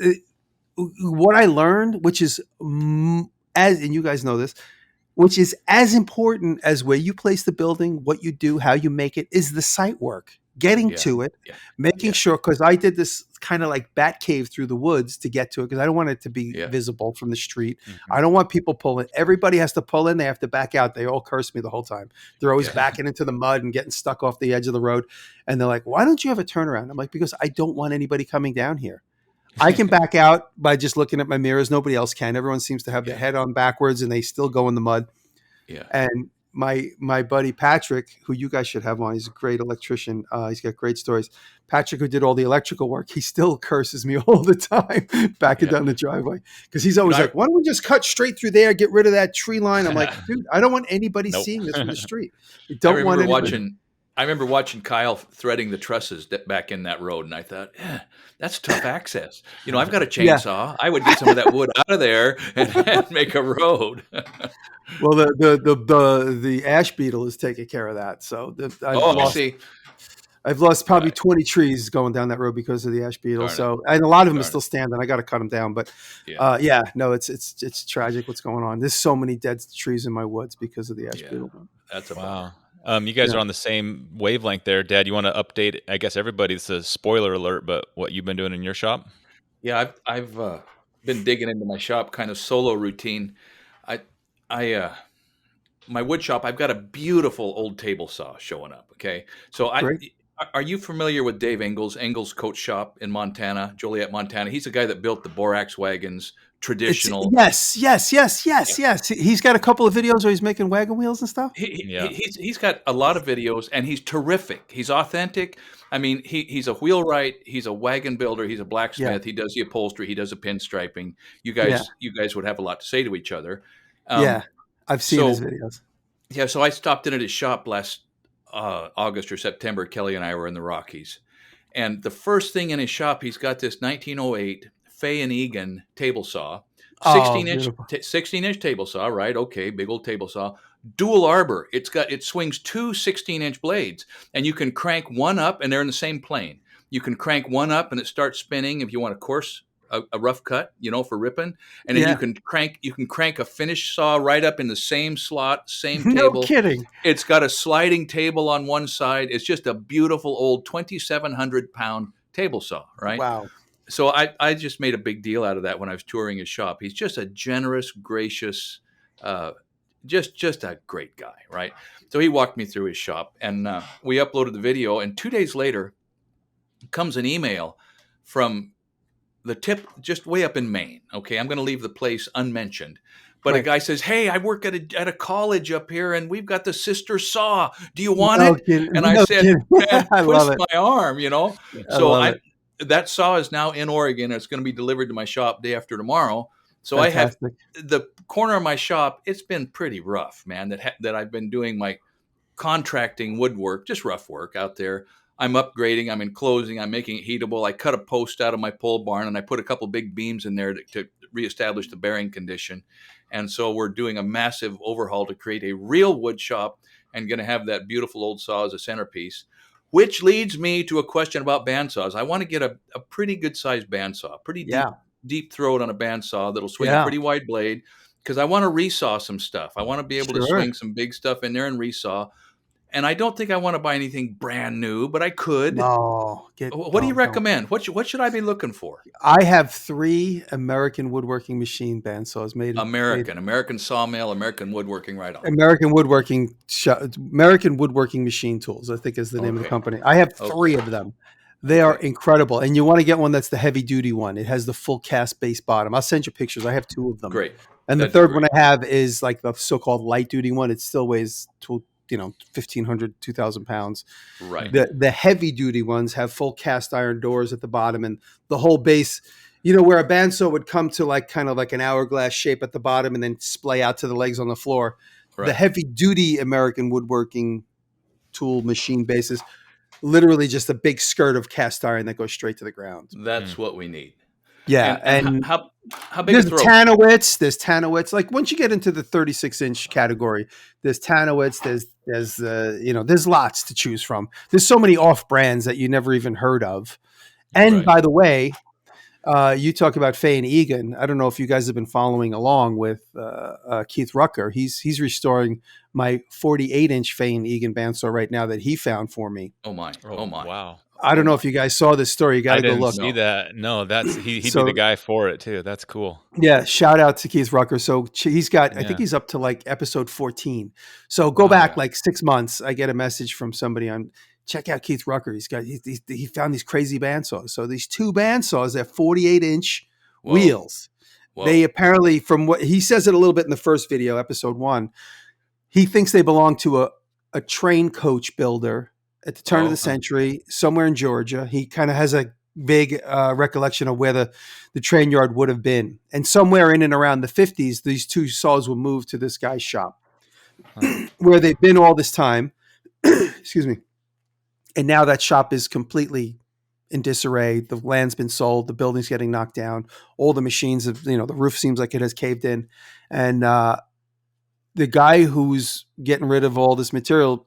S3: what I learned, which is and you guys know this, which is as important as where you place the building, what you do, how you make it, is the site work. Getting to it, making sure, because I did this kind of like bat cave through the woods to get to it, because I don't want it to be visible from the street. I don't want people pulling. Everybody has to pull in. They have to back out. They all curse me the whole time. They're always backing into the mud and getting stuck off the edge of the road. And they're like, why don't you have a turnaround? I'm like, because I don't want anybody coming down here. I can back out by just looking at my mirrors. Nobody else can. Everyone seems to have their head on backwards and they still go in the mud. Yeah. And my buddy Patrick, who you guys should have on, he's a great electrician. He's got great stories. Patrick, who did all the electrical work, he still curses me all the time backing down the driveway, because he's always like, why don't we just cut straight through there, get rid of that tree line? I'm like, dude, I don't want anybody seeing this from the street. I don't want anybody.
S2: I remember watching Kyle threading the trusses back in that road, and I thought, that's tough access. I've got a chainsaw. I would get some of that wood out of there and make a road.
S3: Well, the ash beetle is taking care of that. So I've lost probably 20 trees going down that road because of the ash beetle. And a lot of them are still standing. I got to cut them down. But it's tragic what's going on. There's so many dead trees in my woods because of the ash beetle.
S2: That's
S1: wow. You guys are on the same wavelength there, Dad. You want to update, I guess, everybody? It's a spoiler alert, but what you've been doing in your shop?
S2: Yeah, I've been digging into my shop, kind of solo routine. My wood shop, I've got a beautiful old table saw showing up. Okay, so Are you familiar with Dave Engels Coach Shop in Montana, Joliet, Montana? He's the guy that built the Borax wagons, traditional.
S3: Yes. He's got a couple of videos where he's making wagon wheels and stuff.
S2: He's got a lot of videos, and he's terrific. He's authentic. I mean, he's a wheelwright. He's a wagon builder. He's a blacksmith. He does the upholstery. He does the pinstriping. You guys would have a lot to say to each other.
S3: I've seen his videos.
S2: Yeah, so I stopped in at his shop last August or September. Kelly and I were in the Rockies. And the first thing in his shop, he's got this 1908 Fay and Egan table saw, 16-inch table saw, right? Okay, big old table saw. Dual arbor. It swings two 16-inch blades, and you can crank one up, and they're in the same plane. You can crank one up, and it starts spinning if you want a coarse, a rough cut, for ripping, and then you can crank a finish saw right up in the same slot, same table.
S3: No kidding.
S2: It's got a sliding table on one side. It's just a beautiful old 2,700-pound table saw, right?
S3: Wow.
S2: So I just made a big deal out of that when I was touring his shop. He's just a generous, gracious, just a great guy, right? So he walked me through his shop, and we uploaded the video. And 2 days later, comes an email from the tip just way up in Maine. Okay, I'm going to leave the place unmentioned. But a guy says, "Hey, I work at a college up here, and we've got the sister saw. Do you want it?"
S3: Kidding.
S2: And I said, "Man, twist my arm, So that saw is now in Oregon. It's going to be delivered to my shop day after tomorrow. So Fantastic. I have the corner of my shop. It's been pretty rough, man. That I've been doing my contracting woodwork, just rough work out there. I'm upgrading. I'm enclosing. I'm making it heatable. I cut a post out of my pole barn, and I put a couple big beams in there to reestablish the bearing condition. And so we're doing a massive overhaul to create a real wood shop, and going to have that beautiful old saw as a centerpiece. Which leads me to a question about bandsaws. I want to get a pretty good-sized bandsaw, pretty deep throat on a bandsaw that'll swing a pretty wide blade, because I want to resaw some stuff. I want to be able to swing some big stuff in there and resaw. And I don't think I want to buy anything brand new, but I could. What do you recommend? What should I be looking for?
S3: I have 3 American woodworking machine bandsaws made.
S2: American sawmill, American woodworking, right on.
S3: American woodworking machine tools, I think is the name of the company. I have 3 of them. They are incredible. And you want to get one that's the heavy duty one. It has the full cast base bottom. I'll send you pictures. I have 2 of them.
S2: Great.
S3: And the third one I have is like the so-called light duty one. It still weighs 1,500, 2,000 pounds.
S2: Right.
S3: The heavy duty ones have full cast iron doors at the bottom, and the whole base, where a bandsaw would come to like kind of like an hourglass shape at the bottom and then splay out to the legs on the floor. Right. The heavy duty American woodworking tool machine bases, literally just a big skirt of cast iron that goes straight to the ground.
S2: That's what we need.
S3: Yeah,
S2: and how big
S3: there's
S2: a throat?
S3: There's Tanowitz. Like once you get into the 36-inch category, there's Tanowitz. There's lots to choose from. There's so many off brands that you never even heard of. And by the way, you talk about Fay and Egan. I don't know if you guys have been following along with Keith Rucker. He's restoring my 48-inch Fay and Egan bandsaw right now that he found for me.
S2: Oh my!
S1: Wow.
S3: I don't know if you guys saw this story. You got to go look.
S1: I didn't see that. No, that's he'd be the guy for it too. That's cool.
S3: Yeah, shout out to Keith Rucker. So he's got, I think he's up to like episode 14. So go back like 6 months. I get a message from somebody on, check out Keith Rucker. He found these crazy bandsaws. So these 2 bandsaws, they're 48-inch wheels. Whoa. They apparently, from what he says it a little bit in the first video, episode 1, he thinks they belong to a train coach builder at the turn of the century, somewhere in Georgia. He kind of has a vague recollection of where the train yard would have been. And somewhere in and around the 50s, these 2 saws were moved to this guy's shop where they've been all this time. Excuse me. And now that shop is completely in disarray. The land's been sold. The building's getting knocked down. All the machines have, the roof seems like it has caved in. And the guy who's getting rid of all this material,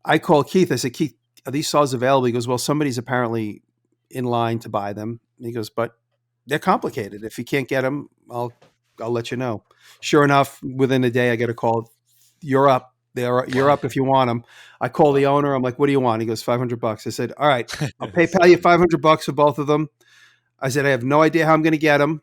S3: I called Keith. I said, "Keith, are these saws available?" He goes, "Well, somebody's apparently in line to buy them." He goes, "But they're complicated. If you can't get them, I'll let you know." Sure enough, within a day, I get a call. "You're up. You're up if you want them." I call the owner. I'm like, "What do you want?" He goes, $500. I said, "All right, I'll PayPal you $500 for both of them." I said, "I have no idea how I'm going to get them."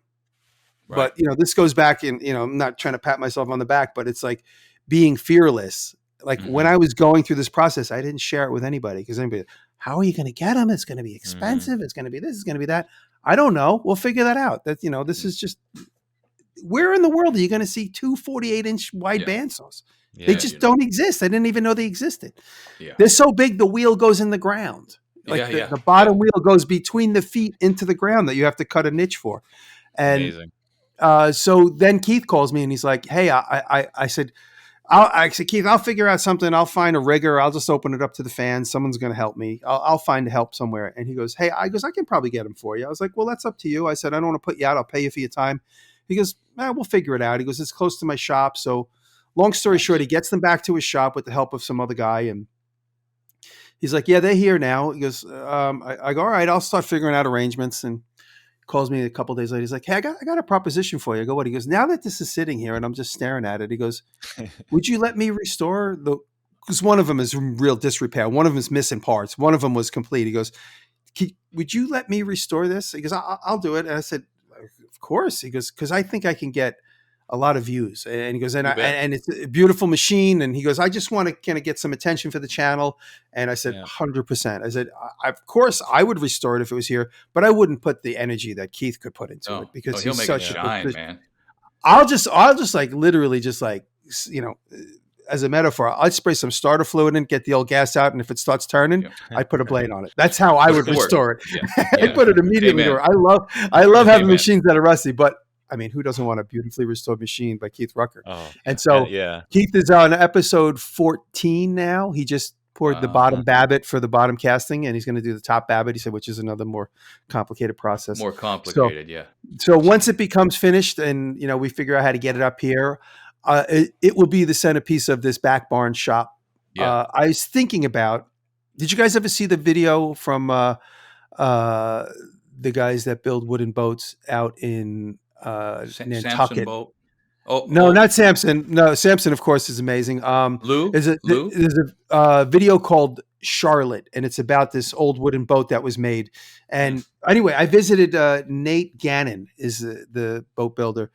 S3: Right. But, this goes back in, I'm not trying to pat myself on the back, but it's like being fearless. like when I was going through this process, I didn't share it with anybody because anybody, how are you going to get them? It's going to be expensive. It's going to be this, it's going to be that. I don't know. We'll figure that out. That, this is just, where in the world are you going to see two 48-inch wide bandsaws? They just don't exist. I didn't even know they existed. They're so big, the wheel goes in the ground. Like the bottom wheel goes between the feet into the ground that you have to cut a niche for. And
S1: amazing.
S3: So then Keith calls me and he's like, hey, I said, Keith, I'll figure out something. I'll find a rigger. I'll just open it up to the fans. Someone's going to help me. I'll find help somewhere. And he goes, hey, I can probably get him for you. I was like, well, that's up to you. I said, I don't want to put you out. I'll pay you for your time. He goes, we'll figure it out. He goes, it's close to my shop. So long story short, he gets them back to his shop with the help of some other guy. And he's like, yeah, they're here now. He goes, I go, all right, I'll start figuring out arrangements. And calls me a couple of days later. He's like, hey, I got a proposition for you. I go, what? He goes, now that this is sitting here and I'm just staring at it, he goes, would you let me restore because one of them is real disrepair. One of them is missing parts. One of them was complete. He goes, would you let me restore this? He goes, I'll do it. And I said, of course. He goes, because I think I can get a lot of views. And he goes, and it's a beautiful machine. And he goes, I just want to kind of get some attention for the channel. And I said, 100%. I said, of course I would restore it if it was here, but I wouldn't put the energy that Keith could put into it because he's such a shine, man. I'll just like literally just like, as a metaphor, I'd spray some starter fluid and get the old gas out. And if it starts turning, I'd put a blade on it. That's how I would restore it. I'd put it immediately. I love having machines that are rusty, but I mean, who doesn't want a beautifully restored machine by Keith Rucker? And so Keith is on episode 14 now. He just poured the bottom babbitt for the bottom casting, and he's going to do the top babbitt, he said, which is another more complicated process.
S2: More complicated,
S3: So once it becomes finished and, we figure out how to get it up here, it will be the centerpiece of this back barn shop. I was thinking about, did you guys ever see the video from the guys that build wooden boats out in Nantucket?
S2: Boat.
S3: Not Samson. No, Samson, of course, is amazing.
S2: Lou?
S3: There's a video called Charlotte, and it's about this old wooden boat that was made. And anyway, I visited Nate Gannon, is the boat builder.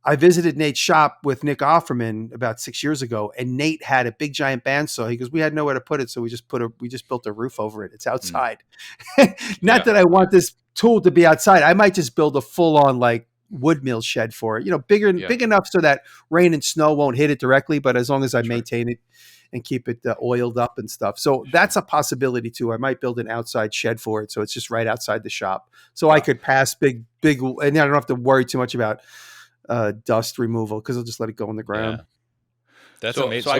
S3: I visited Nate's shop with Nick Offerman about 6 years ago, and Nate had a big giant bandsaw. He goes, we had nowhere to put it, so we just built a roof over it. It's outside. Not that I want this tool to be outside. I might just build a full-on like wood mill shed for it. Big enough so that rain and snow won't hit it directly, but as long as I maintain it and keep it oiled up and stuff. So that's a possibility too. I might build an outside shed for it, so it's just right outside the shop, so I could pass big, and I don't have to worry too much about dust removal because I'll just let it go in the ground.
S1: That's amazing.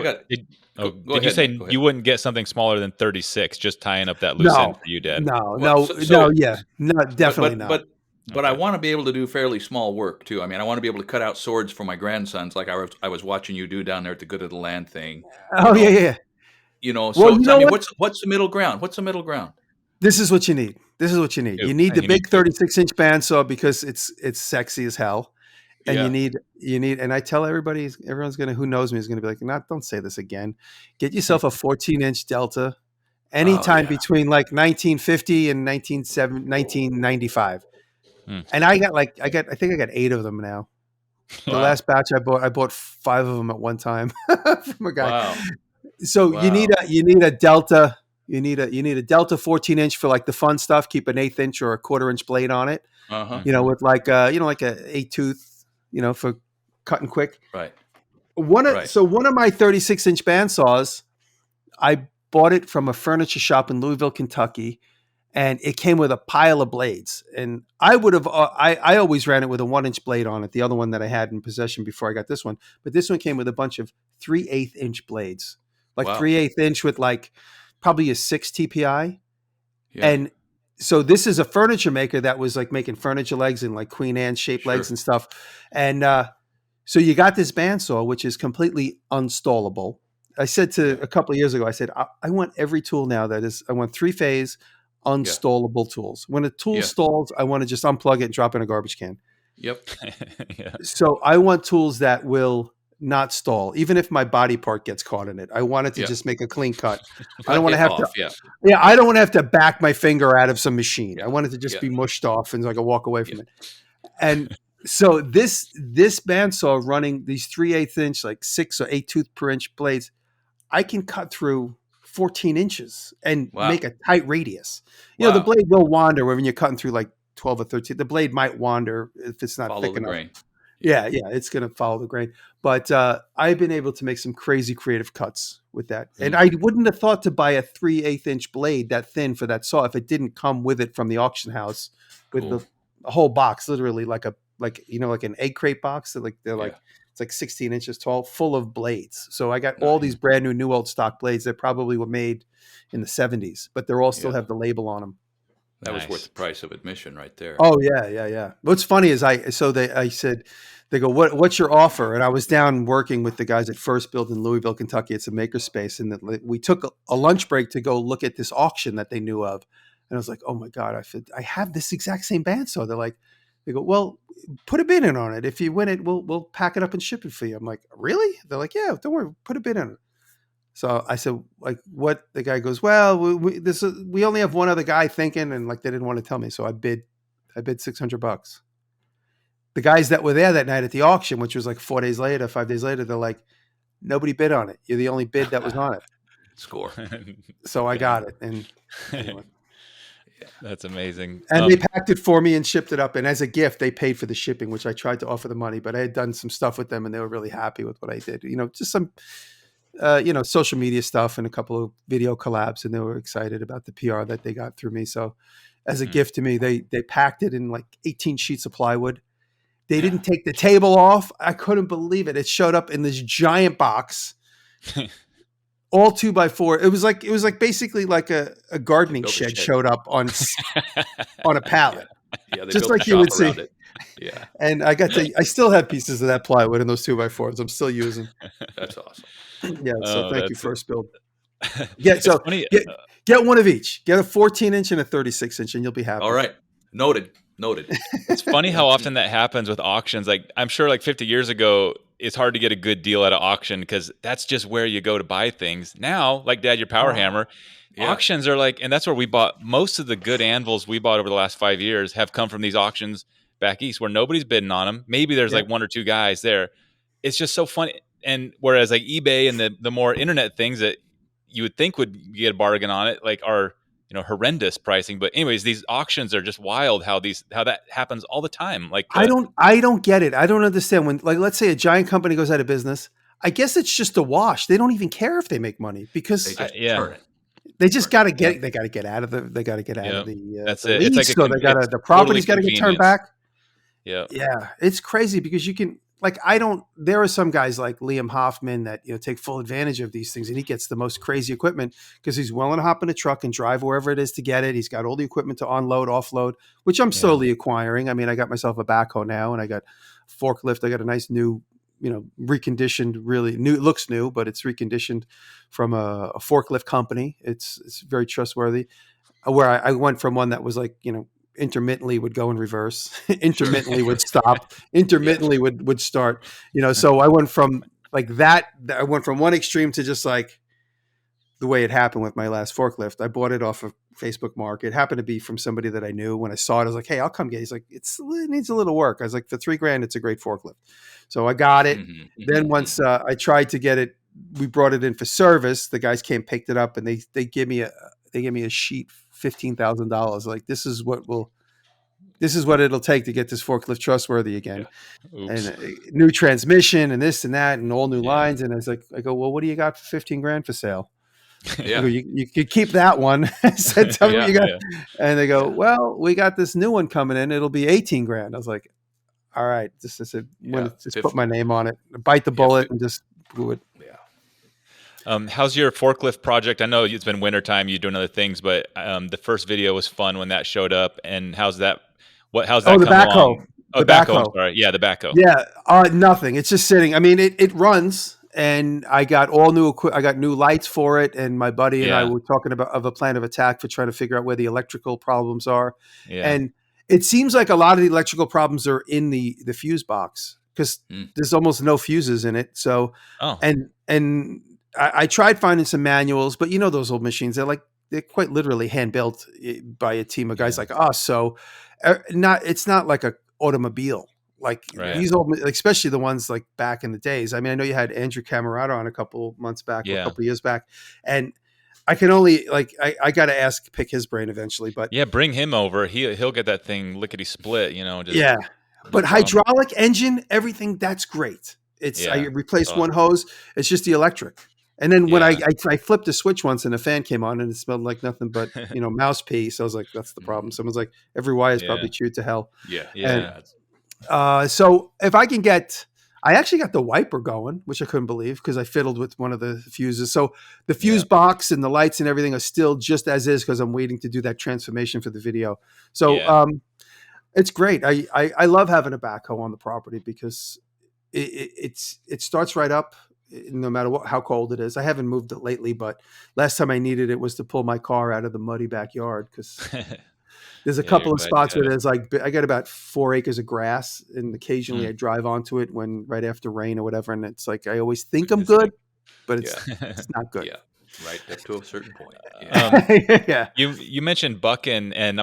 S1: So did you say you wouldn't get something smaller than 36, just tying up that loose end for you, Dad?
S3: Definitely not.
S2: But I want to be able to do fairly small work too. I mean, I want to be able to cut out swords for my grandsons, like I was watching you do down there at the Good of the Land thing.
S3: Yeah.
S2: What's the middle ground? What's the middle ground?
S3: This is what you need. You need the big 36-inch bandsaw because it's sexy as hell. And you need, and I tell everyone's who knows me is going to be like, don't say this again. Get yourself a 14-inch Delta anytime between like 1950 and 1995. And I think I got 8 of them now. The last batch I bought 5 of them at one time from a guy. Wow. So you need a Delta. You need a Delta 14-inch for like the fun stuff. Keep an 1/8 inch or a 1/4 inch blade on it. With like a 8-tooth. For cutting quick.
S2: Right.
S3: So one of my 36-inch bandsaws, I bought it from a furniture shop in Louisville, Kentucky, and it came with a pile of blades. And I would have, I always ran it with a 1-inch blade on it, the other one that I had in possession before I got this one. But this one came with a bunch of 3/8 inch blades, like 3/8 inch with like probably a 6 TPI. Yeah. And so this is a furniture maker that was like making furniture legs and like Queen Anne shaped legs and stuff. And so you got this bandsaw, which is completely unstallable. I said a couple of years ago, I said, I want every tool now I want 3-phase unstallable tools. When a tool stalls, I want to just unplug it and drop it in a garbage can.
S2: Yep.
S3: So I want tools that will not stall, even if my body part gets caught in it. I want it to just make a clean cut. I don't want to have I don't want to have to back my finger out of some machine. I want it to just be mushed off and so I can walk away from it. And so this bandsaw running these 3/8 inch, like 6 or 8 tooth per inch blades, I can cut through 14 inches and
S2: Wow.
S3: make a tight radius. You know, the blade will wander when you're cutting through like 12 or 13. The blade might wander if it's not thick enough.
S2: Grain.
S3: Yeah, it's going to follow the grain. But I've been able to make some crazy creative cuts with that. And I wouldn't have thought to buy a 3/8 inch blade that thin for that saw if it didn't come with it from the auction house with a whole box, literally like an egg crate box. They're like it's like 16 inches tall, full of blades. So I got all these brand new old stock blades that probably were made in the 70s, but they're all still have the label on them.
S2: That was worth the price of admission right there.
S3: Oh yeah. What's funny is I said, they go, what's your offer? And I was down working with the guys at First Build in Louisville, Kentucky. It's a makerspace. And we took a lunch break to go look at this auction that they knew of. And I was like, oh my God, I have this exact same bandsaw. They go, well, put a bid in on it. If you win it, we'll pack it up and ship it for you. I'm like, really? They're like, yeah, don't worry, put a bid in it. So I said, like, what? The guy goes, well, we only have one other guy thinking, and like they didn't want to tell me, so I bid $600. The guys that were there that night at the auction, which was like 5 days later, they're like, nobody bid on it. You're the only bid that was on it.
S2: Score.
S3: So I got it, and anyway.
S1: That's amazing.
S3: And they packed it for me and shipped it up. And as a gift, they paid for the shipping, which I tried to offer the money, but I had done some stuff with them, and they were really happy with what I did. You know, just some. Social media stuff and a couple of video collabs, and they were excited about the PR that they got through me. So as a gift to me, they packed it in like 18 sheets of plywood. They didn't take the table off. I couldn't believe it. It showed up in this giant box, all 2x4. It was like basically like a gardening shed showed up on a pallet.
S2: Yeah, they
S3: just
S2: built
S3: like you would see.
S2: It. Yeah.
S3: And I still have pieces of that plywood in those 2x4s. I'm still using.
S2: That's awesome.
S3: Yeah, so thank you, First Build. Yeah, so get one of each. Get a 14-inch and a 36-inch, and you'll be happy.
S2: All right, noted.
S1: It's funny how often that happens with auctions. Like I'm sure, like 50 years ago, it's hard to get a good deal at an auction because that's just where you go to buy things. Now, like Dad, your power hammer. Auctions are like, and that's where we bought most of the good anvils we bought over the last 5 years have come from these auctions back east where nobody's bidding on them. Maybe there's like one or two guys there. It's just so funny. And whereas like eBay and the more internet things that you would think would get a bargain on it, like are, horrendous pricing. But anyways, these auctions are just wild how that happens all the time. Like
S3: I don't get it. I don't understand when, like, let's say a giant company goes out of business. I guess it's just a wash. They don't even care if they make money because they just got to get. They got to get out of the. They got to get out of the.
S1: That's
S3: the
S1: it.
S3: leads,
S1: It's like
S3: so they got to. The property's got to get turned back.
S1: Yeah.
S3: Yeah, it's crazy because you can. Like there are some guys like Liam Hoffman that take full advantage of these things, and he gets the most crazy equipment because he's willing to hop in a truck and drive wherever it is to get it. He's got all the equipment to unload, offload, which I'm slowly acquiring. I mean, I got myself a backhoe now, and I got forklift. I got a nice new, reconditioned, really new. It looks new, but it's reconditioned from a forklift company. It's very trustworthy. Where I went from one that was like intermittently would go in reverse, intermittently would stop, intermittently would start, so I went from like that. I went from one extreme to just like the way it happened with my last forklift. I bought it off of Facebook Market. It happened to be from somebody that I knew. When I saw it, I was like, hey, I'll come get it. He's like, it needs a little work. I was like, for $3,000, it's a great forklift. So I got it. Then once I tried to get it, we brought it in for service. The guys came, picked it up, and they gave me a sheet, $15,000. Like, this is what it'll take to get this forklift trustworthy again. And new transmission and this and that and all new lines. And I go, well, what do you got for $15,000 for sale?
S2: Yeah.
S3: Go, you could keep that one. I said, tell me what you got. And they go, well, we got this new one coming in. It'll be $18,000. I was like, all right, just put my name on it, bite the bullet and just do it.
S1: How's your forklift project? I know it's been wintertime, you're doing other things, but the first video was fun when that showed up. And how's that? How's that?
S3: The backhoe.
S1: Along? Oh, the backhoe. Sorry. Yeah, the backhoe.
S3: Yeah. Nothing. It's just sitting. I mean, it runs, and I got all new I got new lights for it. And my buddy and I were talking about a plan of attack for trying to figure out where the electrical problems are. Yeah. And it seems like a lot of the electrical problems are in the fuse box because there's almost no fuses in it. So, and I tried finding some manuals, but those old machines, they're quite literally hand built by a team of guys like us. So it's not like a automobile. Like
S1: Right.
S3: these old, especially the ones like back in the days. I mean, I know you had Andrew Camerata on a couple months back, or a couple years back, and I can only I got to pick his brain eventually. But
S1: yeah, bring him over. He'll get that thing lickety split. Just,
S3: yeah.
S1: no
S3: But
S1: problem.
S3: hydraulic engine, everything, that's great. I replaced one hose. It's just the electric. And then when I flipped the switch once and the fan came on and it smelled like nothing but, mouse pee. So I was like, that's the problem. Someone's like, every wire is probably chewed to hell.
S2: Yeah.
S3: And, so if I can I actually got the wiper going, which I couldn't believe because I fiddled with one of the fuses. So the fuse box and the lights and everything are still just as is because I'm waiting to do that transformation for the video. So it's great. I love having a backhoe on the property because it starts right up no matter how cold it is. I haven't moved it lately, but last time I needed it was to pull my car out of the muddy backyard because there's a couple of spots where there's like, I got about 4 acres of grass and occasionally I drive onto it right after rain or whatever. And it's like, I always think I'm good, but it's not good.
S2: Yeah. Right. Up to a certain point.
S3: Yeah.
S1: You mentioned Buckin, and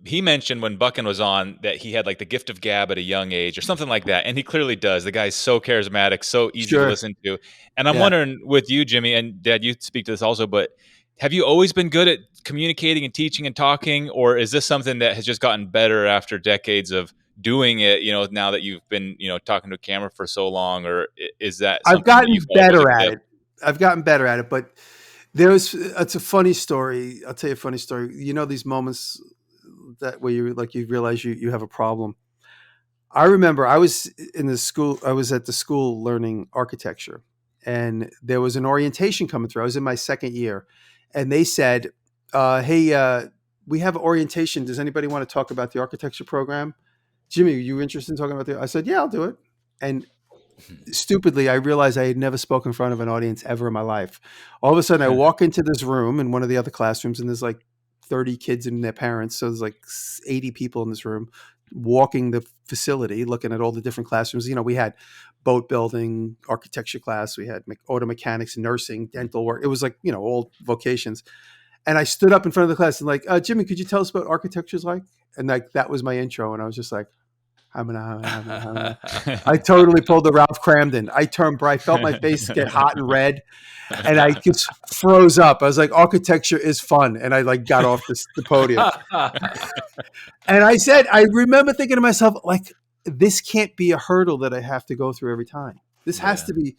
S1: he mentioned when Buckin was on that he had like the gift of gab at a young age or something like that. And he clearly does. The guy's so charismatic, so easy to listen to. And I'm wondering with you, Jimmy, and Dad, you speak to this also, but have you always been good at communicating and teaching and talking, or is this something that has just gotten better after decades of doing it, now that you've been, talking to a camera for so long, or is that
S3: I've gotten better at it. I've gotten better at it, but it's a funny story. I'll tell you a funny story. These moments where you realize you have a problem. I remember I was at the school learning architecture, and there was an orientation coming through. I was in my second year, and they said, hey, we have orientation. Does anybody want to talk about the architecture program? Jimmy, are you interested in talking about I said, yeah, I'll do it. And stupidly, I realized I had never spoken in front of an audience ever in my life. All of a sudden, I walk into this room in one of the other classrooms, and there's like 30 kids and their parents. So there's like 80 people in this room walking the facility, looking at all the different classrooms. We had boat building, architecture class. We had auto mechanics, nursing, dental work. It was like, all vocations. And I stood up in front of the class and like, Jimmy, could you tell us what architecture is like? And like, that was my intro. And I was just like, I totally pulled the Ralph Cramden. I turned bright. I felt my face get hot and red, and I just froze up. I was like, architecture is fun. And I like got off the podium. And I remember thinking to myself, like, this can't be a hurdle that I have to go through every time. This has to be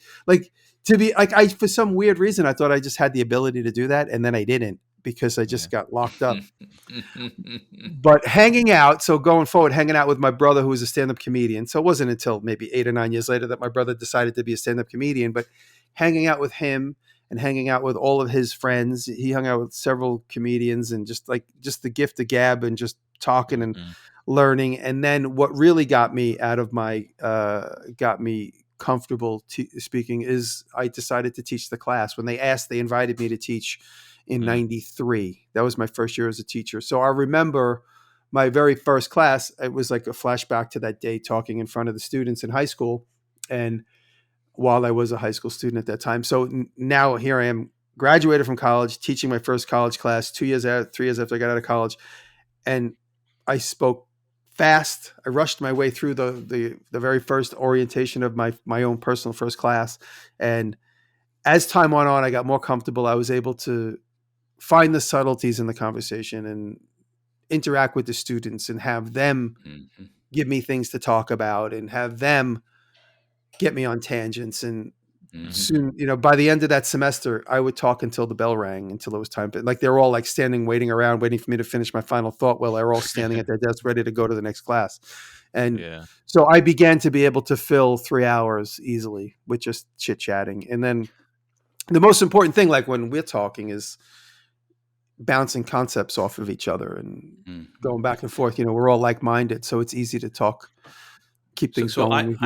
S3: for some weird reason, I thought I just had the ability to do that. And then I didn't, because I just got locked up. But hanging out with my brother, who was a stand-up comedian. So it wasn't until maybe 8 or 9 years later that my brother decided to be a stand-up comedian. But hanging out with him and hanging out with all of his friends, he hung out with several comedians, and just the gift of gab and just talking and learning. And then what really got me out of got me comfortable speaking is I decided to teach the class. When they invited me to teach in 93. That was my first year as a teacher. So I remember my very first class. It was like a flashback to that day, talking in front of the students in high school. And while I was a high school student at that time. So now here I am, graduated from college, teaching my first college class 3 years after I got out of college. And I spoke fast. I rushed my way through the very first orientation of my own personal first class. And as time went on, I got more comfortable. I was able to find the subtleties in the conversation and interact with the students and have them give me things to talk about and have them get me on tangents. And soon, by the end of that semester, I would talk until the bell rang, until it was time. But like, they were all like standing, waiting for me to finish my final thought while they were all standing at their desk, ready to go to the next class. And so I began to be able to fill 3 hours easily with just chit chatting. And then the most important thing, like when we're talking, is bouncing concepts off of each other and going back and forth. We're all like-minded, so it's easy to talk, keep things going.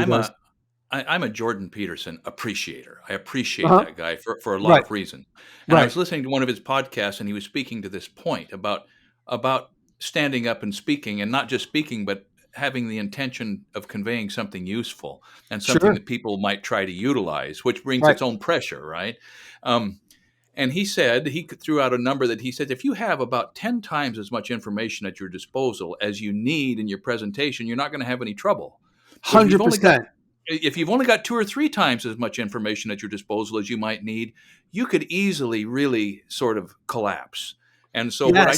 S2: I'm a Jordan Peterson appreciator. I appreciate that guy for a lot of reasons. And I was listening to one of his podcasts, and he was speaking to this point about standing up and speaking, and not just speaking, but having the intention of conveying something useful and something that people might try to utilize, which brings its own pressure, right? And he said, he threw out a number that he said, if you have about 10 times as much information at your disposal as you need in your presentation, you're not going to have any trouble. So
S3: 100%.
S2: if you've only got 2 or 3 times as much information at your disposal as you might need, you could easily really sort of collapse. And so what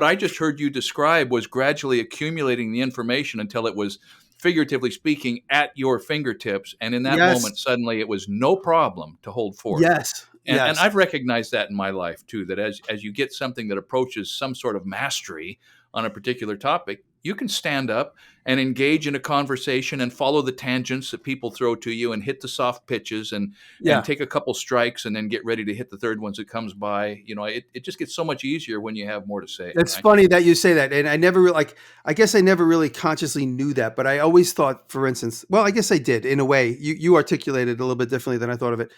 S2: I just heard you describe was gradually accumulating the information until it was, figuratively speaking, at your fingertips. And in that moment, suddenly it was no problem to hold forth. And I've recognized that in my life too, that as you get something that approaches some sort of mastery on a particular topic, you can stand up and engage in a conversation and follow the tangents that people throw to you and hit the soft pitches and take a couple strikes and then get ready to hit the third ones that comes by. It just gets so much easier when you have more to say.
S3: It's funny that you say that. And I guess I never really consciously knew that, but I always thought, for instance, well, I guess I did in a way. You articulated it a little bit differently than I thought of it.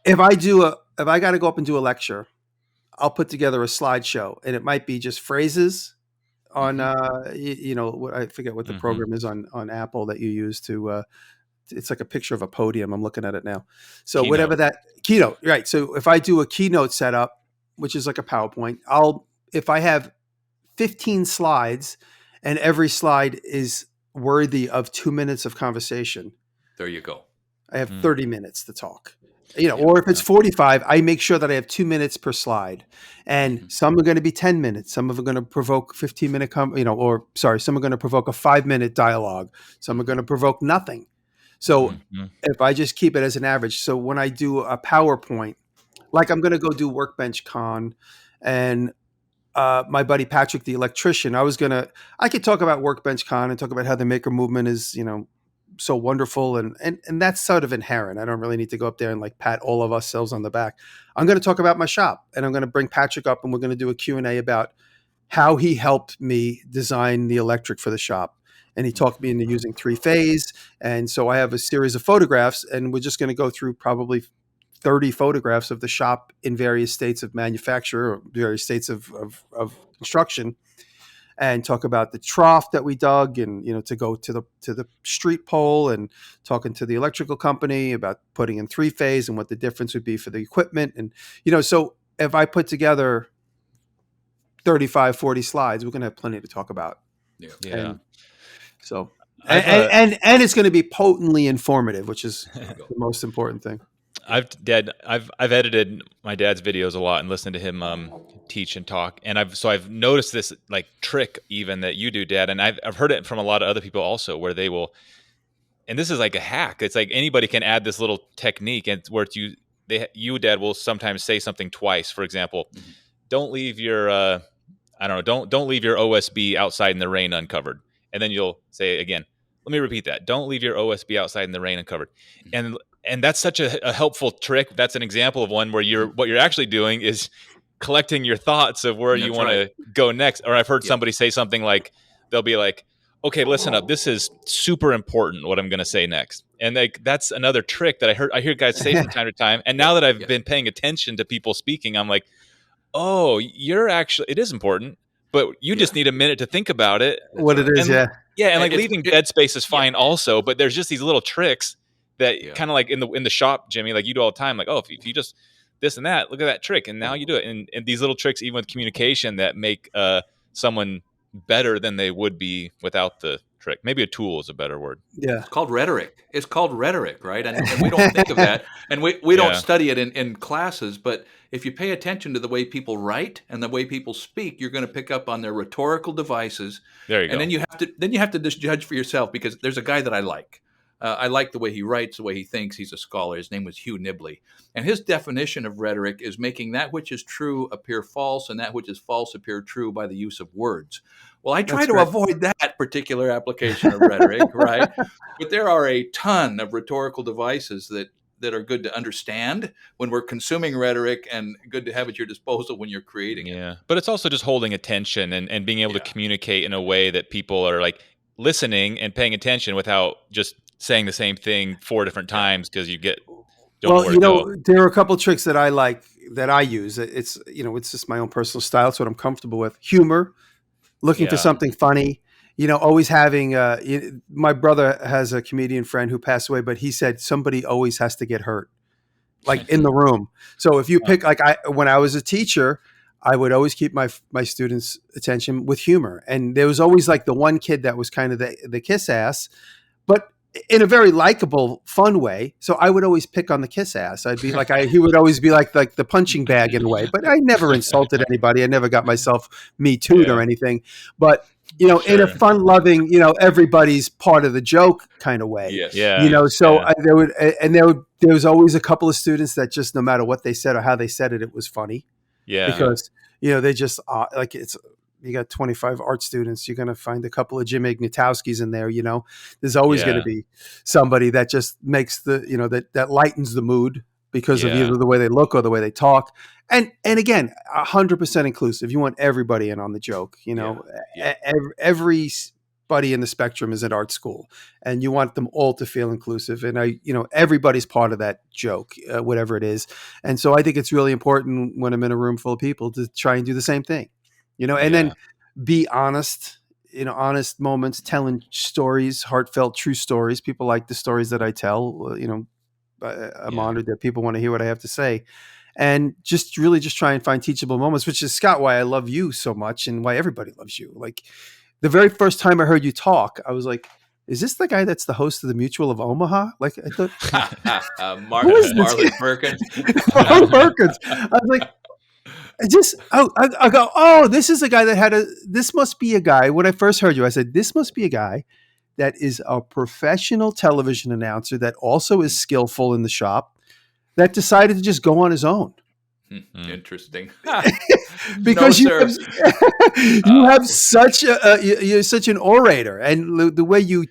S3: If I got to go up and do a lecture, I'll put together a slideshow, and it might be just phrases on, I forget what the program is on Apple that you use to, it's like a picture of a podium. I'm looking at it now. So Keynote. Whatever that Keynote, right. So if I do a Keynote setup, which is like a PowerPoint, if I have 15 slides and every slide is worthy of 2 minutes of conversation.
S2: There you go.
S3: I have 30 minutes to talk. Or if it's 45, I make sure that I have 2 minutes per slide, and some are going to be 10 minutes. Some are going to provoke 15-minute, some are going to provoke a 5-minute dialogue. Some are going to provoke nothing. So if I just keep it as an average, so when I do a PowerPoint, like I'm going to go do Workbench Con, and my buddy Patrick, the electrician, I could talk about Workbench Con and talk about how the maker movement is, so wonderful. And that's sort of inherent. I don't really need to go up there and like pat all of ourselves on the back. I'm going to talk about my shop, and I'm going to bring Patrick up, and we're going to do a Q&A about how he helped me design the electric for the shop. And he talked me into using 3-phase. And so I have a series of photographs, and we're just going to go through probably 30 photographs of the shop in various states of manufacture or various states of construction, and talk about the trough that we dug, and to go to the street pole, and talking to the electrical company about putting in 3-phase and what the difference would be for the equipment. And so if I put together 35, 40 slides, we're going to have plenty to talk about. And so and it's going to be potently informative, which is the most important thing.
S1: I've edited my dad's videos a lot and listened to him teach and talk, and I've noticed this like trick even that you do, Dad, and I've heard it from a lot of other people also, where they will, and this is like a hack. It's like anybody can add this little technique, and where you, Dad, will sometimes say something twice. For example, don't leave your don't leave your OSB outside in the rain uncovered, and then you'll say it again. Let me repeat that. Don't leave your OSB outside in the rain uncovered, and that's such a helpful trick. That's an example of one where what you're actually doing is collecting your thoughts of where you want to go next. Or I've heard somebody say something like, they'll be like, okay, listen up. This is super important what I'm going to say next. And that's another trick that I hear guys say from time to time. And now that I've been paying attention to people speaking, I'm like, oh, it is important, but you just need a minute to think about it.
S3: What it is.
S1: And like leaving dead space is fine also, but there's just these little tricks that kind of like in the shop, Jimmy, like you do all the time, like, oh, if you just this and that, look at that trick, and now you do it. And these little tricks, even with communication, that make someone better than they would be without the trick. Maybe a tool is a better word.
S2: Yeah, it's called rhetoric. It's called rhetoric, right? And we don't think of that, and we don't study it in classes. But if you pay attention to the way people write and the way people speak, you're going to pick up on their rhetorical devices.
S1: There you go.
S2: And then you have to just judge for yourself, because there's a guy that I like. I like the way he writes, the way he thinks. He's a scholar. His name was Hugh Nibley. And his definition of rhetoric is making that which is true appear false and that which is false appear true by the use of words. Well, I try to avoid that particular application of rhetoric, right? But there are a ton of rhetorical devices that are good to understand when we're consuming rhetoric, and good to have at your disposal when you're creating it.
S1: Yeah, but it's also just holding attention and being able to communicate in a way that people are like listening and paying attention without just saying the same thing 4 different times, because you get
S3: there are a couple of tricks that I like, that I use. It's just my own personal style. It's what I'm comfortable with. Humor, looking for something funny, always having my brother has a comedian friend who passed away, but he said somebody always has to get hurt, like in the room. So if you pick, like when I was a teacher, I would always keep my students' attention with humor. And there was always like the one kid that was kind of the kiss ass, but in a very likable, fun way. So I would always pick on the kiss ass. I'd be like, he would always be like the punching bag in a way, but I never insulted anybody. I never got myself me too'd or anything, but in a fun loving, everybody's part of the joke kind of way, so there was always a couple of students that just, no matter what they said or how they said it, it was funny. Yeah. Because, they just like you got 25 art students, you're going to find a couple of Jim Ignatowskis in there, there's always going to be somebody that just makes that lightens the mood because of either the way they look or the way they talk. And again, 100% inclusive. You want everybody in on the joke, everybody in the spectrum is at art school, and you want them all to feel inclusive. And everybody's part of that joke, whatever it is. And so I think it's really important when I'm in a room full of people to try and do the same thing. And then be honest, honest moments, telling stories, heartfelt, true stories. People like the stories that I tell, I'm honored that people want to hear what I have to say, and just try and find teachable moments, which is, Scott, why I love you so much and why everybody loves you. Like the very first time I heard you talk, I was like, is this the guy that's the host of the Mutual of Omaha? Like I thought,
S2: Marlon Perkins.
S3: Marlon Perkins. I was like, I go, oh, this is a guy that this must be a guy. When I first heard you, I said, this must be a guy that is a professional television announcer that also is skillful in the shop, that decided to just go on his own.
S2: Interesting.
S3: Because you have such you're such an orator, and the way you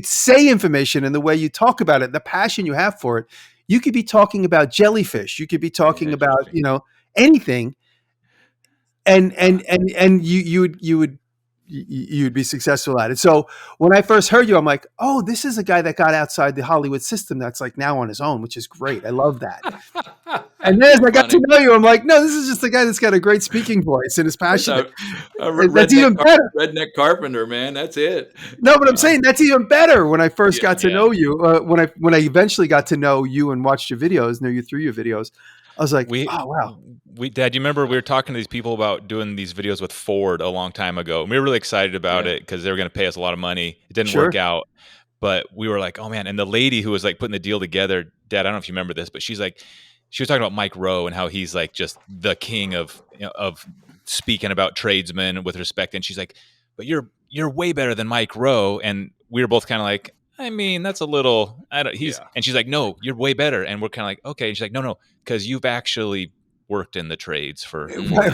S3: say information and the way you talk about it, the passion you have for it, you could be talking about jellyfish. You could be talking about, anything, and you'd be successful at it. So when I first heard you, I'm like, oh, this is a guy that got outside the Hollywood system that's like now on his own, which is great. I love that. And then as I got to know you, I'm like, no, this is just a guy that's got a great speaking voice and is passionate. That's even better.
S2: Redneck carpenter, man. That's it.
S3: No, but I'm saying that's even better. When I first got to know you, when I eventually got to know you and watched your videos, know you through your videos, I was like, oh, wow.
S1: Dad, you remember we were talking to these people about doing these videos with Ford a long time ago. And we were really excited about it because they were going to pay us a lot of money. It didn't work out. But we were like, oh, man. And the lady who was like putting the deal together, Dad, I don't know if you remember this, but she was talking about Mike Rowe and how he's like just the king of speaking about tradesmen with respect. And she's like, but you're way better than Mike Rowe. And we were both kind of like, I mean, that's a little, and she's like, no, you're way better. And we're kind of like, okay. And she's like, no, because you've actually worked in the trades for 40 years.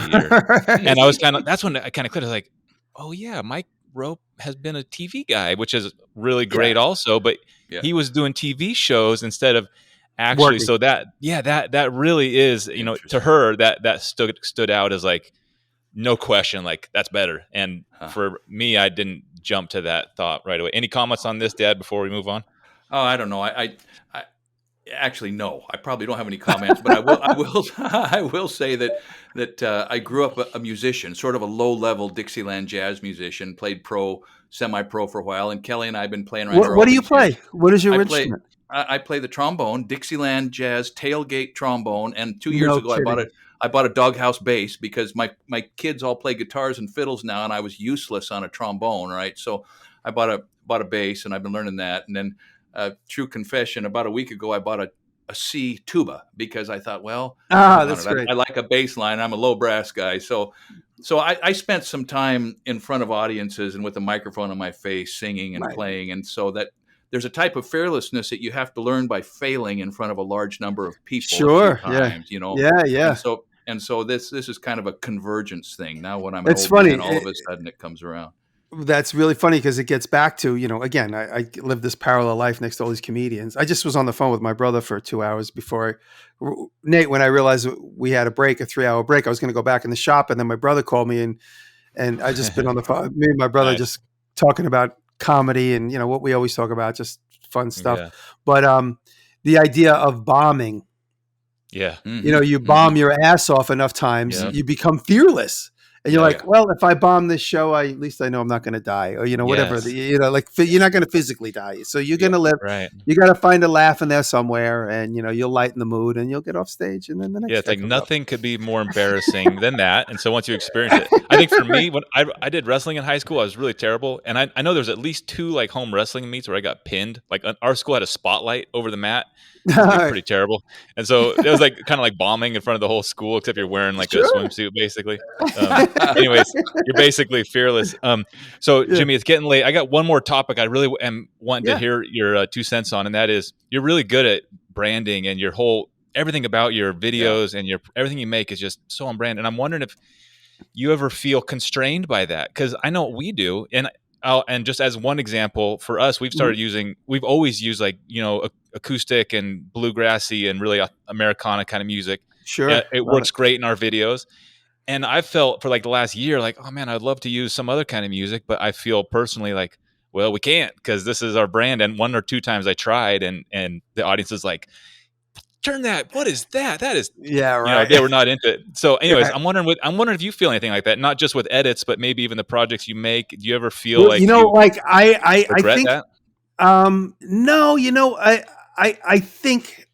S1: And I was that's when I kind of clicked. I was like, oh yeah, Mike Rowe has been a TV guy, which is really great also, but he was doing TV shows instead of actually. Working. So that really is, to her, that stood out as like, no question, like that's better. And for me, I didn't jump to that thought right away. Any comments on this, Dad, before we move on?
S2: Oh, I don't know. I actually, no, I probably don't have any comments, but I will say that I grew up a musician, sort of a low-level Dixieland jazz musician, played semi-pro for a while, and Kelly and I have been playing around.
S3: What do you play? What is your instrument?
S2: I play the trombone, Dixieland jazz tailgate trombone, and 2 years ago I bought a doghouse bass because my kids all play guitars and fiddles now, and I was useless on a trombone, right? So I bought a bass, and I've been learning that. And then, true confession, about a week ago I bought a C tuba because I thought, well,
S3: that's great.
S2: I like a bass line. I'm a low brass guy, so I spent some time in front of audiences and with a microphone on my face, singing and playing, and so that. There's a type of fearlessness that you have to learn by failing in front of a large number of people.
S3: Sure.
S2: Times,
S3: Yeah.
S2: And so this is kind of a convergence thing. Now when I'm older, and all of a sudden it comes around.
S3: That's really funny because it gets back to, again, I live this parallel life next to all these comedians. I just was on the phone with my brother for 2 hours before Nate, when I realized we had a 3-hour break, I was going to go back in the shop. And then my brother called me and I just been on the phone, me and my brother just talking about comedy and, what we always talk about, just fun stuff. Yeah. But the idea of bombing,
S1: you
S3: bomb your ass off enough times, you become fearless. And you're like, well, if I bomb this show, at least I know I'm not going to die, or whatever. Like you're not going to physically die, so you're going to live.
S1: Right.
S3: You got to find a laugh in there somewhere, and you'll lighten the mood, and you'll get off stage, and then the next.
S1: Yeah, it's like nothing could be more embarrassing than that. And so once you experience it, I think for me, when I did wrestling in high school, I was really terrible, and I know there's at least 2 like home wrestling meets where I got pinned. Like our school had a spotlight over the mat. It was like pretty terrible, and so it was like kind of like bombing in front of the whole school, except you're wearing like a swimsuit, basically. Anyways, you're basically fearless. So Jimmy, it's getting late. I got one more topic I really am wanting to hear your 2 cents on, and that is you're really good at branding, and your whole everything about your videos and everything you make is just so on brand. And I'm wondering if you ever feel constrained by that, because I know we do, and just as one example for us, we've always used like acoustic and bluegrassy and really Americana kind of music.
S3: Sure,
S1: it works great in our videos. And I felt for like the last year, like, oh man, I'd love to use some other kind of music, but I feel personally like, well, we can't, because this is our brand. And 1 or 2 times I tried, and the audience is like, turn that. What is that? That is,
S3: right.
S1: They were not into it. So, anyways, I'm wondering if you feel anything like that, not just with edits, but maybe even the projects you make. Do you ever feel like
S3: I think
S1: that?
S3: No, I think,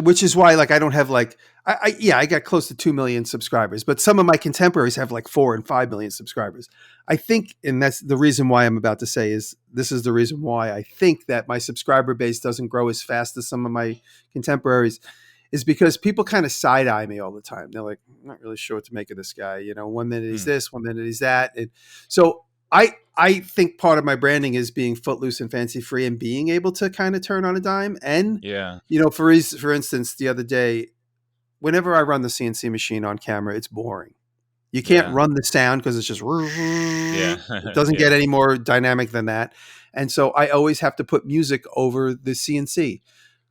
S3: which is why like I don't have like I got close to 2 million subscribers, but some of my contemporaries have like 4 and 5 million subscribers. I think, and that's the reason why I'm about to say this is the reason why I think that my subscriber base doesn't grow as fast as some of my contemporaries, is because people kind of side eye me all the time. They're like, I'm not really sure what to make of this guy. 1 minute he's this, 1 minute he's that. And so I think part of my branding is being footloose and fancy free and being able to kind of turn on a dime. And, for instance, the other day, whenever I run the CNC machine on camera, it's boring. You can't run the sound because it's just, it doesn't get any more dynamic than that. And so I always have to put music over the CNC. A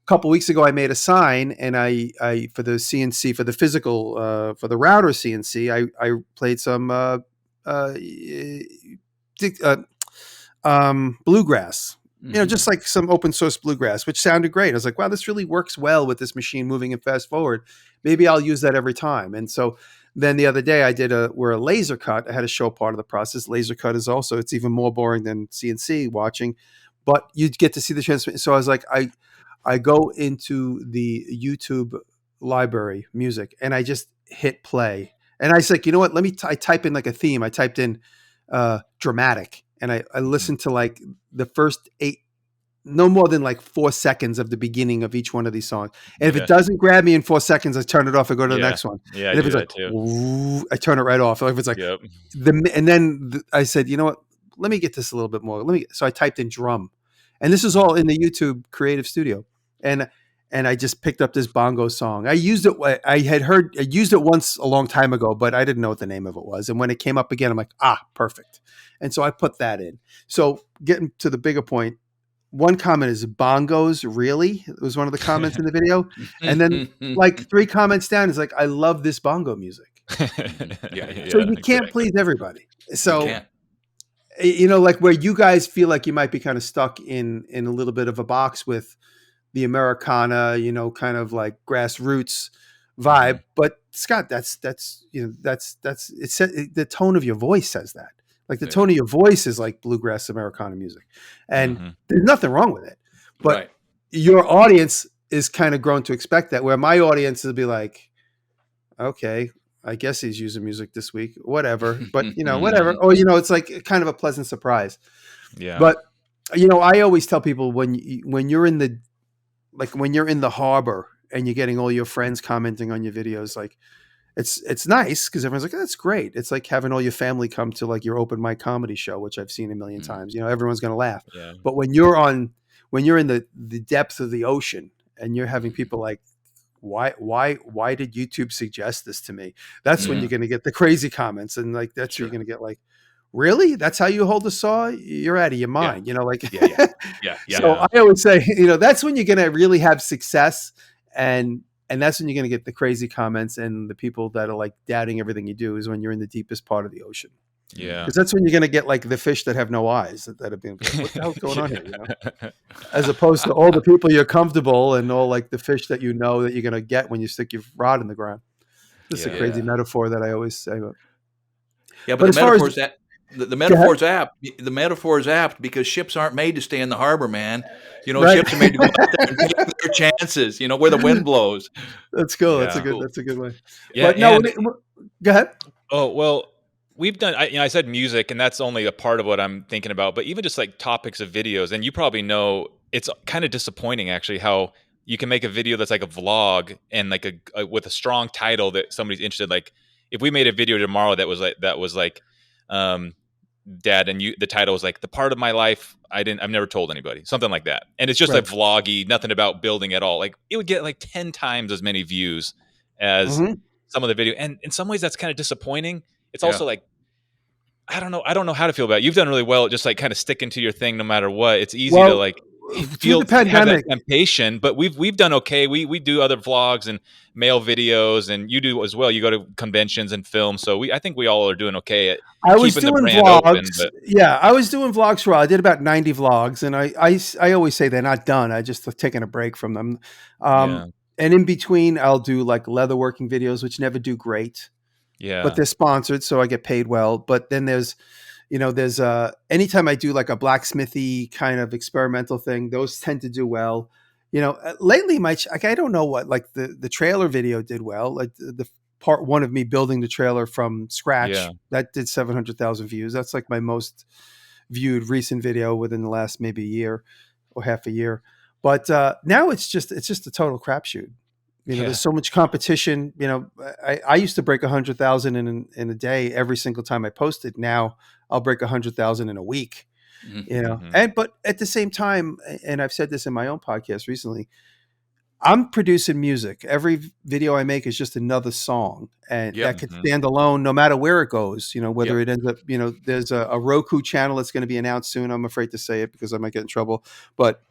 S3: couple weeks ago, I made a sign, and I for the CNC, for the physical, for the router CNC, I played some bluegrass, just like some open source bluegrass, which sounded great. I was like, wow, this really works well with this machine moving and fast forward. Maybe I'll use that every time. And so then the other day I did a laser cut. I had to show part of the process. Laser cut is also, it's even more boring than CNC watching, but you get to see the transmission. So I was like, I go into the YouTube library music and I just hit play. And I was like, you know what? I type in like a theme. I typed in dramatic, and I listened to like the first 8, no more than like 4 seconds of the beginning of each one of these songs. And if it doesn't grab me in 4 seconds, I turn it off. I go to the next one.
S1: Yeah,
S3: and if
S1: I do
S3: it's
S1: that
S3: like,
S1: too.
S3: Ooh, I turn it right off. If it's like and then I said, you know what? Let me get this a little bit more. So I typed in drum, and this is all in the YouTube Creative Studio, and I just picked up this bongo song. I used it. I used it once a long time ago, but I didn't know what the name of it was. And when it came up again, I'm like, perfect. And so I put that in. So getting to the bigger point, one comment is bongos. Really? It was one of the comments in the video. And then like 3 comments down is like, I love this bongo music. So you can't please everybody. So, like where you guys feel like you might be kind of stuck in a little bit of a box with the Americana, kind of like grassroots vibe. But Scott, that's the tone of your voice says that. Like the tone of your voice is like bluegrass Americana music, and there's nothing wrong with it. But your audience is kind of grown to expect that. Where my audience will be like, okay, I guess he's using music this week, whatever. But whatever. Or it's like kind of a pleasant surprise.
S1: Yeah.
S3: But I always tell people when you're in the harbor and you're getting all your friends commenting on your videos, like it's nice because everyone's like, oh, that's great. It's like having all your family come to like your open mic comedy show, which I've seen a million times. Everyone's going to laugh. Yeah. But when you're in the depth of the ocean and you're having people like, why did YouTube suggest this to me? That's when you're going to get the crazy comments, and like that's you're going to get like, really? That's how you hold a saw? You're out of your mind. So I always say, that's when you're going to really have success, and that's when you're going to get the crazy comments and the people that are like doubting everything you do, is when you're in the deepest part of the ocean.
S1: Yeah.
S3: Because that's when you're going to get like the fish that have no eyes that have been, what the hell's going on here? As opposed to all the people you're comfortable and all like the fish that that you're going to get when you stick your rod in the ground. This is a crazy metaphor that I always say. But
S2: Yeah, but
S3: But
S2: the
S3: as far as
S2: metaphor's that the metaphor's apt. The metaphor is apt because ships aren't made to stay in the harbor, man.
S3: right.
S2: Ships are made to go out there and take their chances. Where the wind blows.
S3: That's cool. That's a
S1: Yeah.
S3: good.
S2: Cool.
S3: That's a good way.
S1: Yeah,
S3: But no,
S1: and
S3: go ahead.
S1: oh, well, we've done I said music, and that's only a part of what I'm thinking about, but even just like topics of videos, and you probably know it's kind of disappointing actually how you can make a video that's like a vlog and like a with a strong title that somebody's interested. Like if we made a video tomorrow that was like um Dad, and the title was like the part of my life I've never told anybody, something like that, and it's just
S3: Right.
S1: like vloggy, nothing about building at all. Like it would get like 10 times as many views as
S3: Mm-hmm.
S1: some of the video, and in some ways that's kind of disappointing. It's
S2: Yeah.
S1: also like I don't know how to feel about it. You've done really well at just like kind of sticking to your thing no matter what. It's easy to like
S3: through the
S1: have that
S3: pandemic,
S1: temptation, but we've done okay. We do other vlogs and mail videos, and you do as well. You go to conventions and film, so I think we all are doing okay at
S3: I was
S1: keeping the
S3: doing
S1: brand open.
S3: vlogs.
S1: But
S3: Yeah, I was doing vlogs for a while. I did about 90 vlogs, and I always say they're not done. I just taking a break from them.
S1: yeah,
S3: And in between, I'll do like leatherworking videos, which never do great, but
S1: yeah,
S3: they're sponsored, so I get paid well. But then there's anytime I do like a blacksmithy kind of experimental thing, those tend to do well. Lately I don't know what, like the trailer video did well, like the part one of me building the trailer from scratch
S1: yeah.
S3: that did 700,000 views. That's like my most viewed recent video within the last maybe year or half a year. But now it's just a total crapshoot. There's so much competition. I used to break 100,000 in a day every single time I posted. Now I'll break 100,000 in a week.
S1: Mm-hmm.
S3: But at the same time, and I've said this in my own podcast recently, I'm producing music. Every video I make is just another song, and that could stand alone no matter where it goes. Whether it ends up, there's a Roku channel that's going to be announced soon. I'm afraid to say it because I might get in trouble, but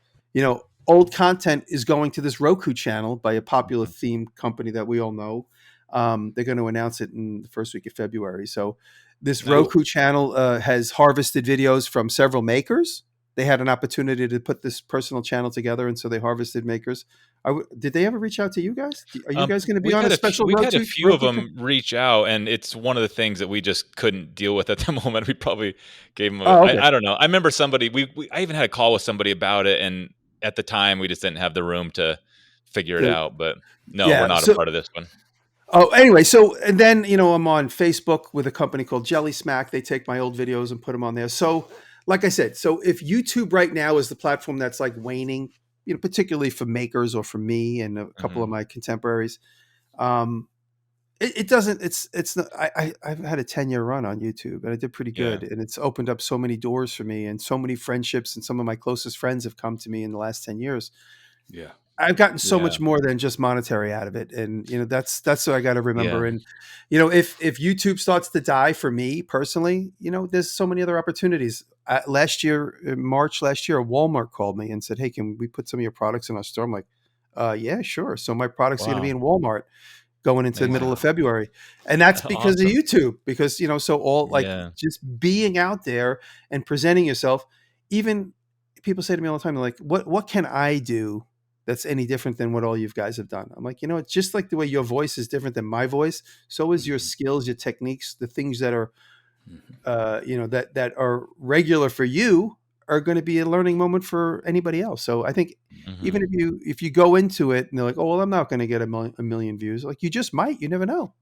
S3: old content is going to this Roku channel by a popular theme company that we all know. They're going to announce it in the first week of February. So this Roku channel has harvested videos from several makers. They had an opportunity to put this personal channel together, and so they harvested makers. Did they ever reach out to you guys? Are you guys going to be on a special?
S1: We've had a few of them reach out, and it's one of the things that we just couldn't deal with at the moment. We probably gave them. I don't know. I remember somebody. I even had a call with somebody about it, and at the time we just didn't have the room to figure it out. But no, we're not a part of this one.
S3: Oh, anyway, and then I'm on Facebook with a company called Jelly Smack. They take my old videos and put them on there. So, like I said, if YouTube right now is the platform that's like waning, particularly for makers or for me and a couple of my contemporaries, it doesn't. It's not. I've had a 10-year run on YouTube, and I did pretty good, and it's opened up so many doors for me, and so many friendships, and some of my closest friends have come to me in the last 10 years.
S2: Yeah.
S3: I've gotten so much more than just monetary out of it. And, that's what I got to remember. And, if YouTube starts to die for me personally, there's so many other opportunities. March last year, Walmart called me and said, "Hey, can we put some of your products in our store?" I'm like, yeah, sure. So my products are going to be in Walmart going into the middle of February. And that's because of YouTube, because, just being out there and presenting yourself. Even people say to me all the time, they're like, what can I do that's any different than what all you guys have done? I'm like, it's just like the way your voice is different than my voice. So is your skills, your techniques, the things that are, that are regular for you are going to be a learning moment for anybody else. So I think even if you go into it and they're like, "Oh, well, I'm not going to get a million views," like you just might, you never know.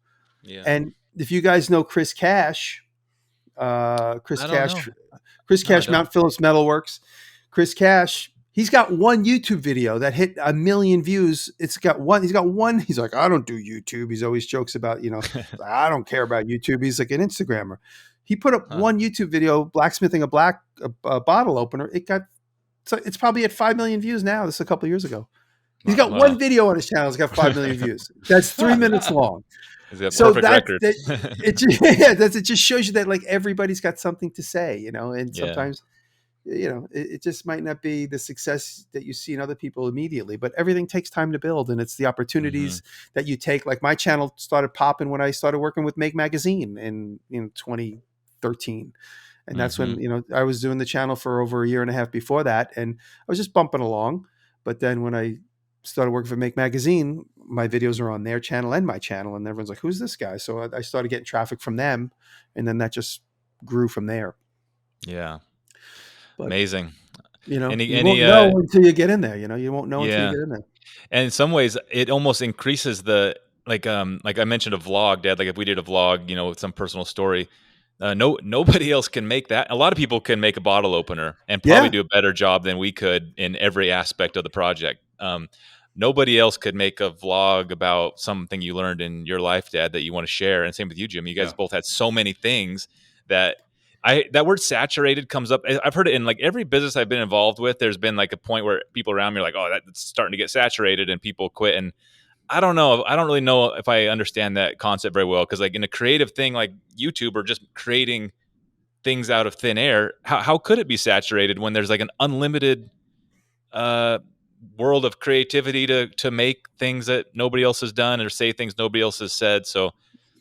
S1: Yeah.
S3: And if you guys know Chris Cash, Mount Phillips Metalworks, Chris Cash, he's got one YouTube video that hit 1 million views. He's got one. He's like, "I don't do YouTube." He's always jokes about, I don't care about YouTube. He's like an Instagrammer. He put up one YouTube video, blacksmithing a bottle opener. It's probably at 5 million views now. This is a couple of years ago. He's got one video on his channel. It's got 5 million views. That's 3 minutes long.
S1: He's got perfect record.
S3: It just shows you that like everybody's got something to say, and sometimes, it just might not be the success that you see in other people immediately, but everything takes time to build. And it's the opportunities that you take. Like my channel started popping when I started working with Make Magazine in 2013. And that's when, I was doing the channel for over a year and a half before that. And I was just bumping along. But then when I started working for Make Magazine, my videos are on their channel and my channel, and everyone's like, "Who's this guy?" So I started getting traffic from them, and then that just grew from there.
S1: Yeah,
S3: but,
S1: amazing.
S3: You won't know until you get in there. You won't know until you get in there.
S1: And in some ways, it almost increases the like I mentioned a vlog, Dad. Like if we did a vlog, with some personal story, nobody else can make that. A lot of people can make a bottle opener and probably do a better job than we could in every aspect of the project. Nobody else could make a vlog about something you learned in your life, Dad, that you want to share. And same with you, Jimmy. You guys both had so many things that that word saturated comes up. I've heard it in like every business I've been involved with. There's been like a point where people around me are like, "Oh, that's starting to get saturated," and people quit. And I don't know. I don't really know if I understand that concept very well, because like in a creative thing like YouTube or just creating things out of thin air, how could it be saturated when there's like an unlimited world of creativity to make things that nobody else has done or say things nobody else has said? So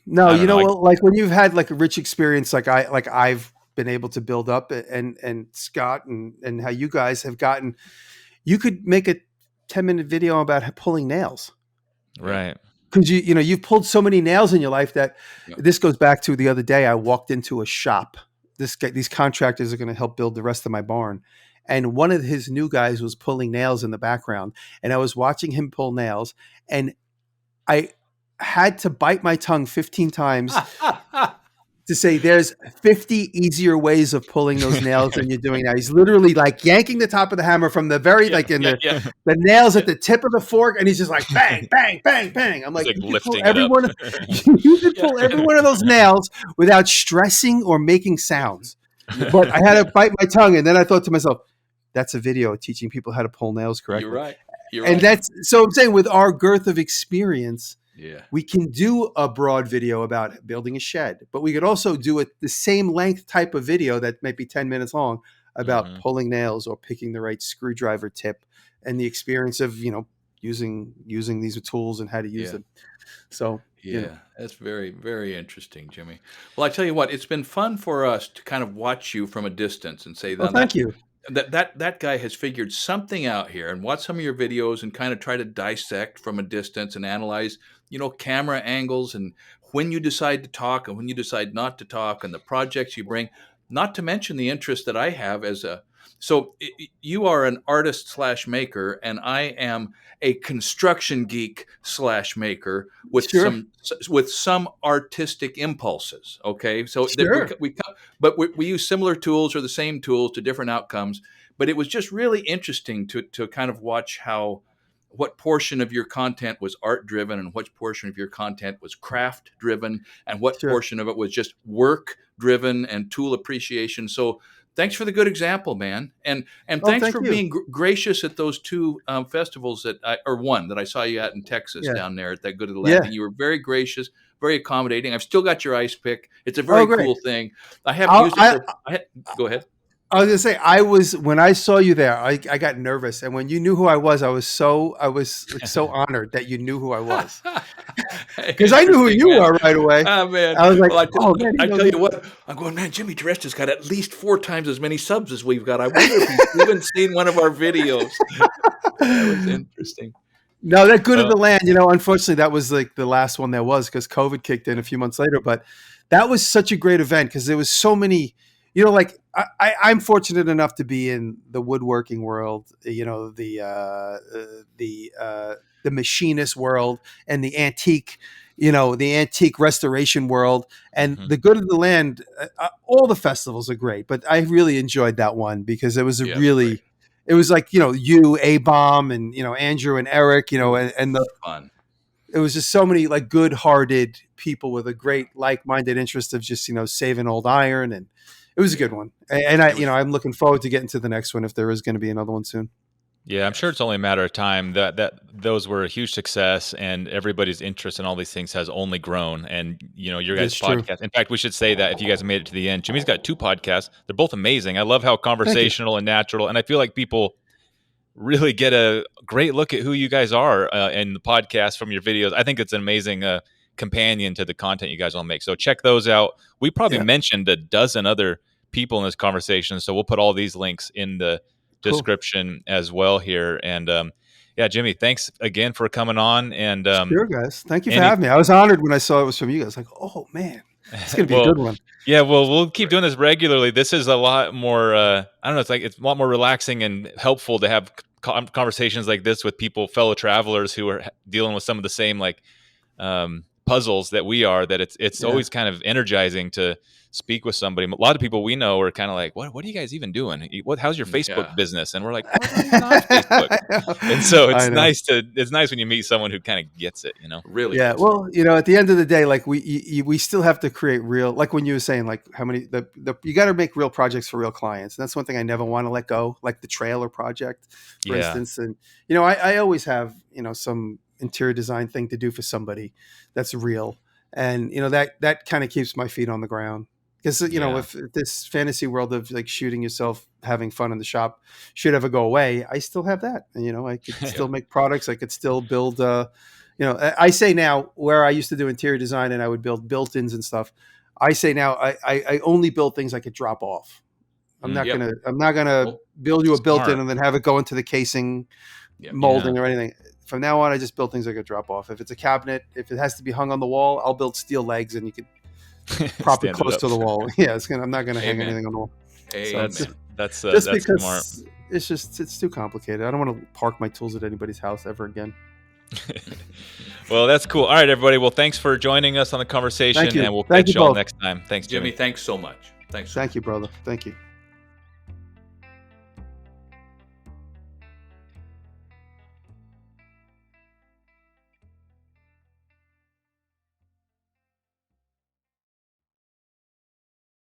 S3: no, like when you've had like a rich experience, like I've been able to build up, and Scott and how you guys have gotten, you could make a 10-minute video about pulling nails.
S1: Right.
S3: Because you've pulled so many nails in your life that this goes back to the other day. I walked into a shop. These contractors are going to help build the rest of my barn. And one of his new guys was pulling nails in the background. And I was watching him pull nails. And I had to bite my tongue 15 times to say there's 50 easier ways of pulling those nails than you're doing now. He's literally like yanking the top of the hammer from the very the nails at the tip of the fork, and he's just like bang, bang, bang, bang. I'm like you could pull every one of those nails without stressing or making sounds. But I had to bite my tongue, and then I thought to myself, that's a video teaching people how to pull nails correctly.
S2: You're right.
S3: And that's so I'm saying with our girth of experience, we can do a broad video about building a shed, but we could also do the same length type of video that might be 10 minutes long about pulling nails or picking the right screwdriver tip and the experience of, using these tools and how to use them. So,
S2: that's very, very interesting, Jimmy. Well, I tell you what, it's been fun for us to kind of watch you from a distance and say,
S3: thank you.
S2: That guy has figured something out here, and watch some of your videos and kind of try to dissect from a distance and analyze, camera angles and when you decide to talk and when you decide not to talk and the projects you bring, not to mention the interest that I have so you are an artist / maker, and I am a construction geek / maker with some artistic impulses. Okay. So we use similar tools or the same tools to different outcomes, but it was just really interesting to kind of watch what portion of your content was art driven and what portion of your content was craft driven and what portion of it was just work driven and tool appreciation. So thanks for the good example, man. And thanks for being gracious at those two festivals one that I saw you at in Texas down there at that Good of the Landing. You were very gracious, very accommodating. I've still got your ice pick. It's a very cool thing. I haven't used it. Go ahead.
S3: I was gonna say, when I saw you there, I got nervous, and when you knew who I was so honored that you knew who I was, because I knew who you were right away.
S2: Oh man!
S3: I was like,
S2: I tell you what, I'm going, man. Jimmy Diresta's got at least 4 times as many subs as we've got. I wonder if he's even seen one of our videos. That was interesting.
S3: No, that Good of the Land. Unfortunately, that was like the last one there was because COVID kicked in a few months later. But that was such a great event because there was so many. I'm fortunate enough to be in the woodworking world, the machinist world and the antique restoration world, and the Good of the Land. All the festivals are great, but I really enjoyed that one because it was it was like, you, A-Bomb, and, Andrew and Eric, and the
S2: fun.
S3: It was just so many like good-hearted people with a great like-minded interest of just, saving old iron, and it was a good one. And I'm looking forward to getting to the next one if there is going to be another one soon.
S1: Yeah, I'm sure it's only a matter of time that those were a huge success, and everybody's interest in all these things has only grown. And your guys' podcast. In fact, we should say that if you guys made it to the end, Jimmy's got 2 podcasts. They're both amazing. I love how conversational and natural, and I feel like people really get a great look at who you guys are in the podcast from your videos. I think it's an amazing companion to the content you guys all make. So check those out. We probably mentioned a dozen other people in this conversation, so we'll put all these links in the description as well here. And yeah, Jimmy, thanks again for coming on. And
S3: sure, guys, thank you for having me. I was honored when I saw it was from you guys. Like, oh man, it's gonna be a good one.
S1: Yeah, well, we'll keep doing this regularly. This is a lot more. I don't know. It's a lot more relaxing and helpful to have conversations like this with people, fellow travelers who are dealing with some of the same puzzles that we are. That it's always kind of energizing to speak with somebody. A lot of people we know are kind of like, what are you guys even doing? How's your Facebook business? And we're like, what are you on Facebook? And so it's nice when you meet someone who kind of gets it,
S2: Really.
S3: Yeah. Well, at the end of the day, like we still have to create real, like when you were saying, like how many, you got to make real projects for real clients. And that's one thing I never want to let go, like the trailer project, for instance. And, I always have, some interior design thing to do for somebody that's real. And, that kind of keeps my feet on the ground. Because, if this fantasy world of like shooting yourself, having fun in the shop should ever go away, I still have that. And, I could still make products. I could still build, I say now, where I used to do interior design and I would build built-ins and stuff, I say now I only build things I could drop off. I'm not gonna build you a built-in and then have it go into the casing molding or anything. From now on, I just build things I could drop off. If it's a cabinet, if it has to be hung on the wall, I'll build steel legs and you could prop it close to the wall. Yeah, I'm not going to hang anything on the wall.
S1: So that's
S3: because
S1: smart.
S3: It's too complicated. I don't want to park my tools at anybody's house ever again.
S1: Well, that's cool. All right, everybody. Well, thanks for joining us on the conversation, and we'll catch y'all next time. Thanks, Jimmy.
S2: Thanks so much.
S3: Thank you, brother. Thank you.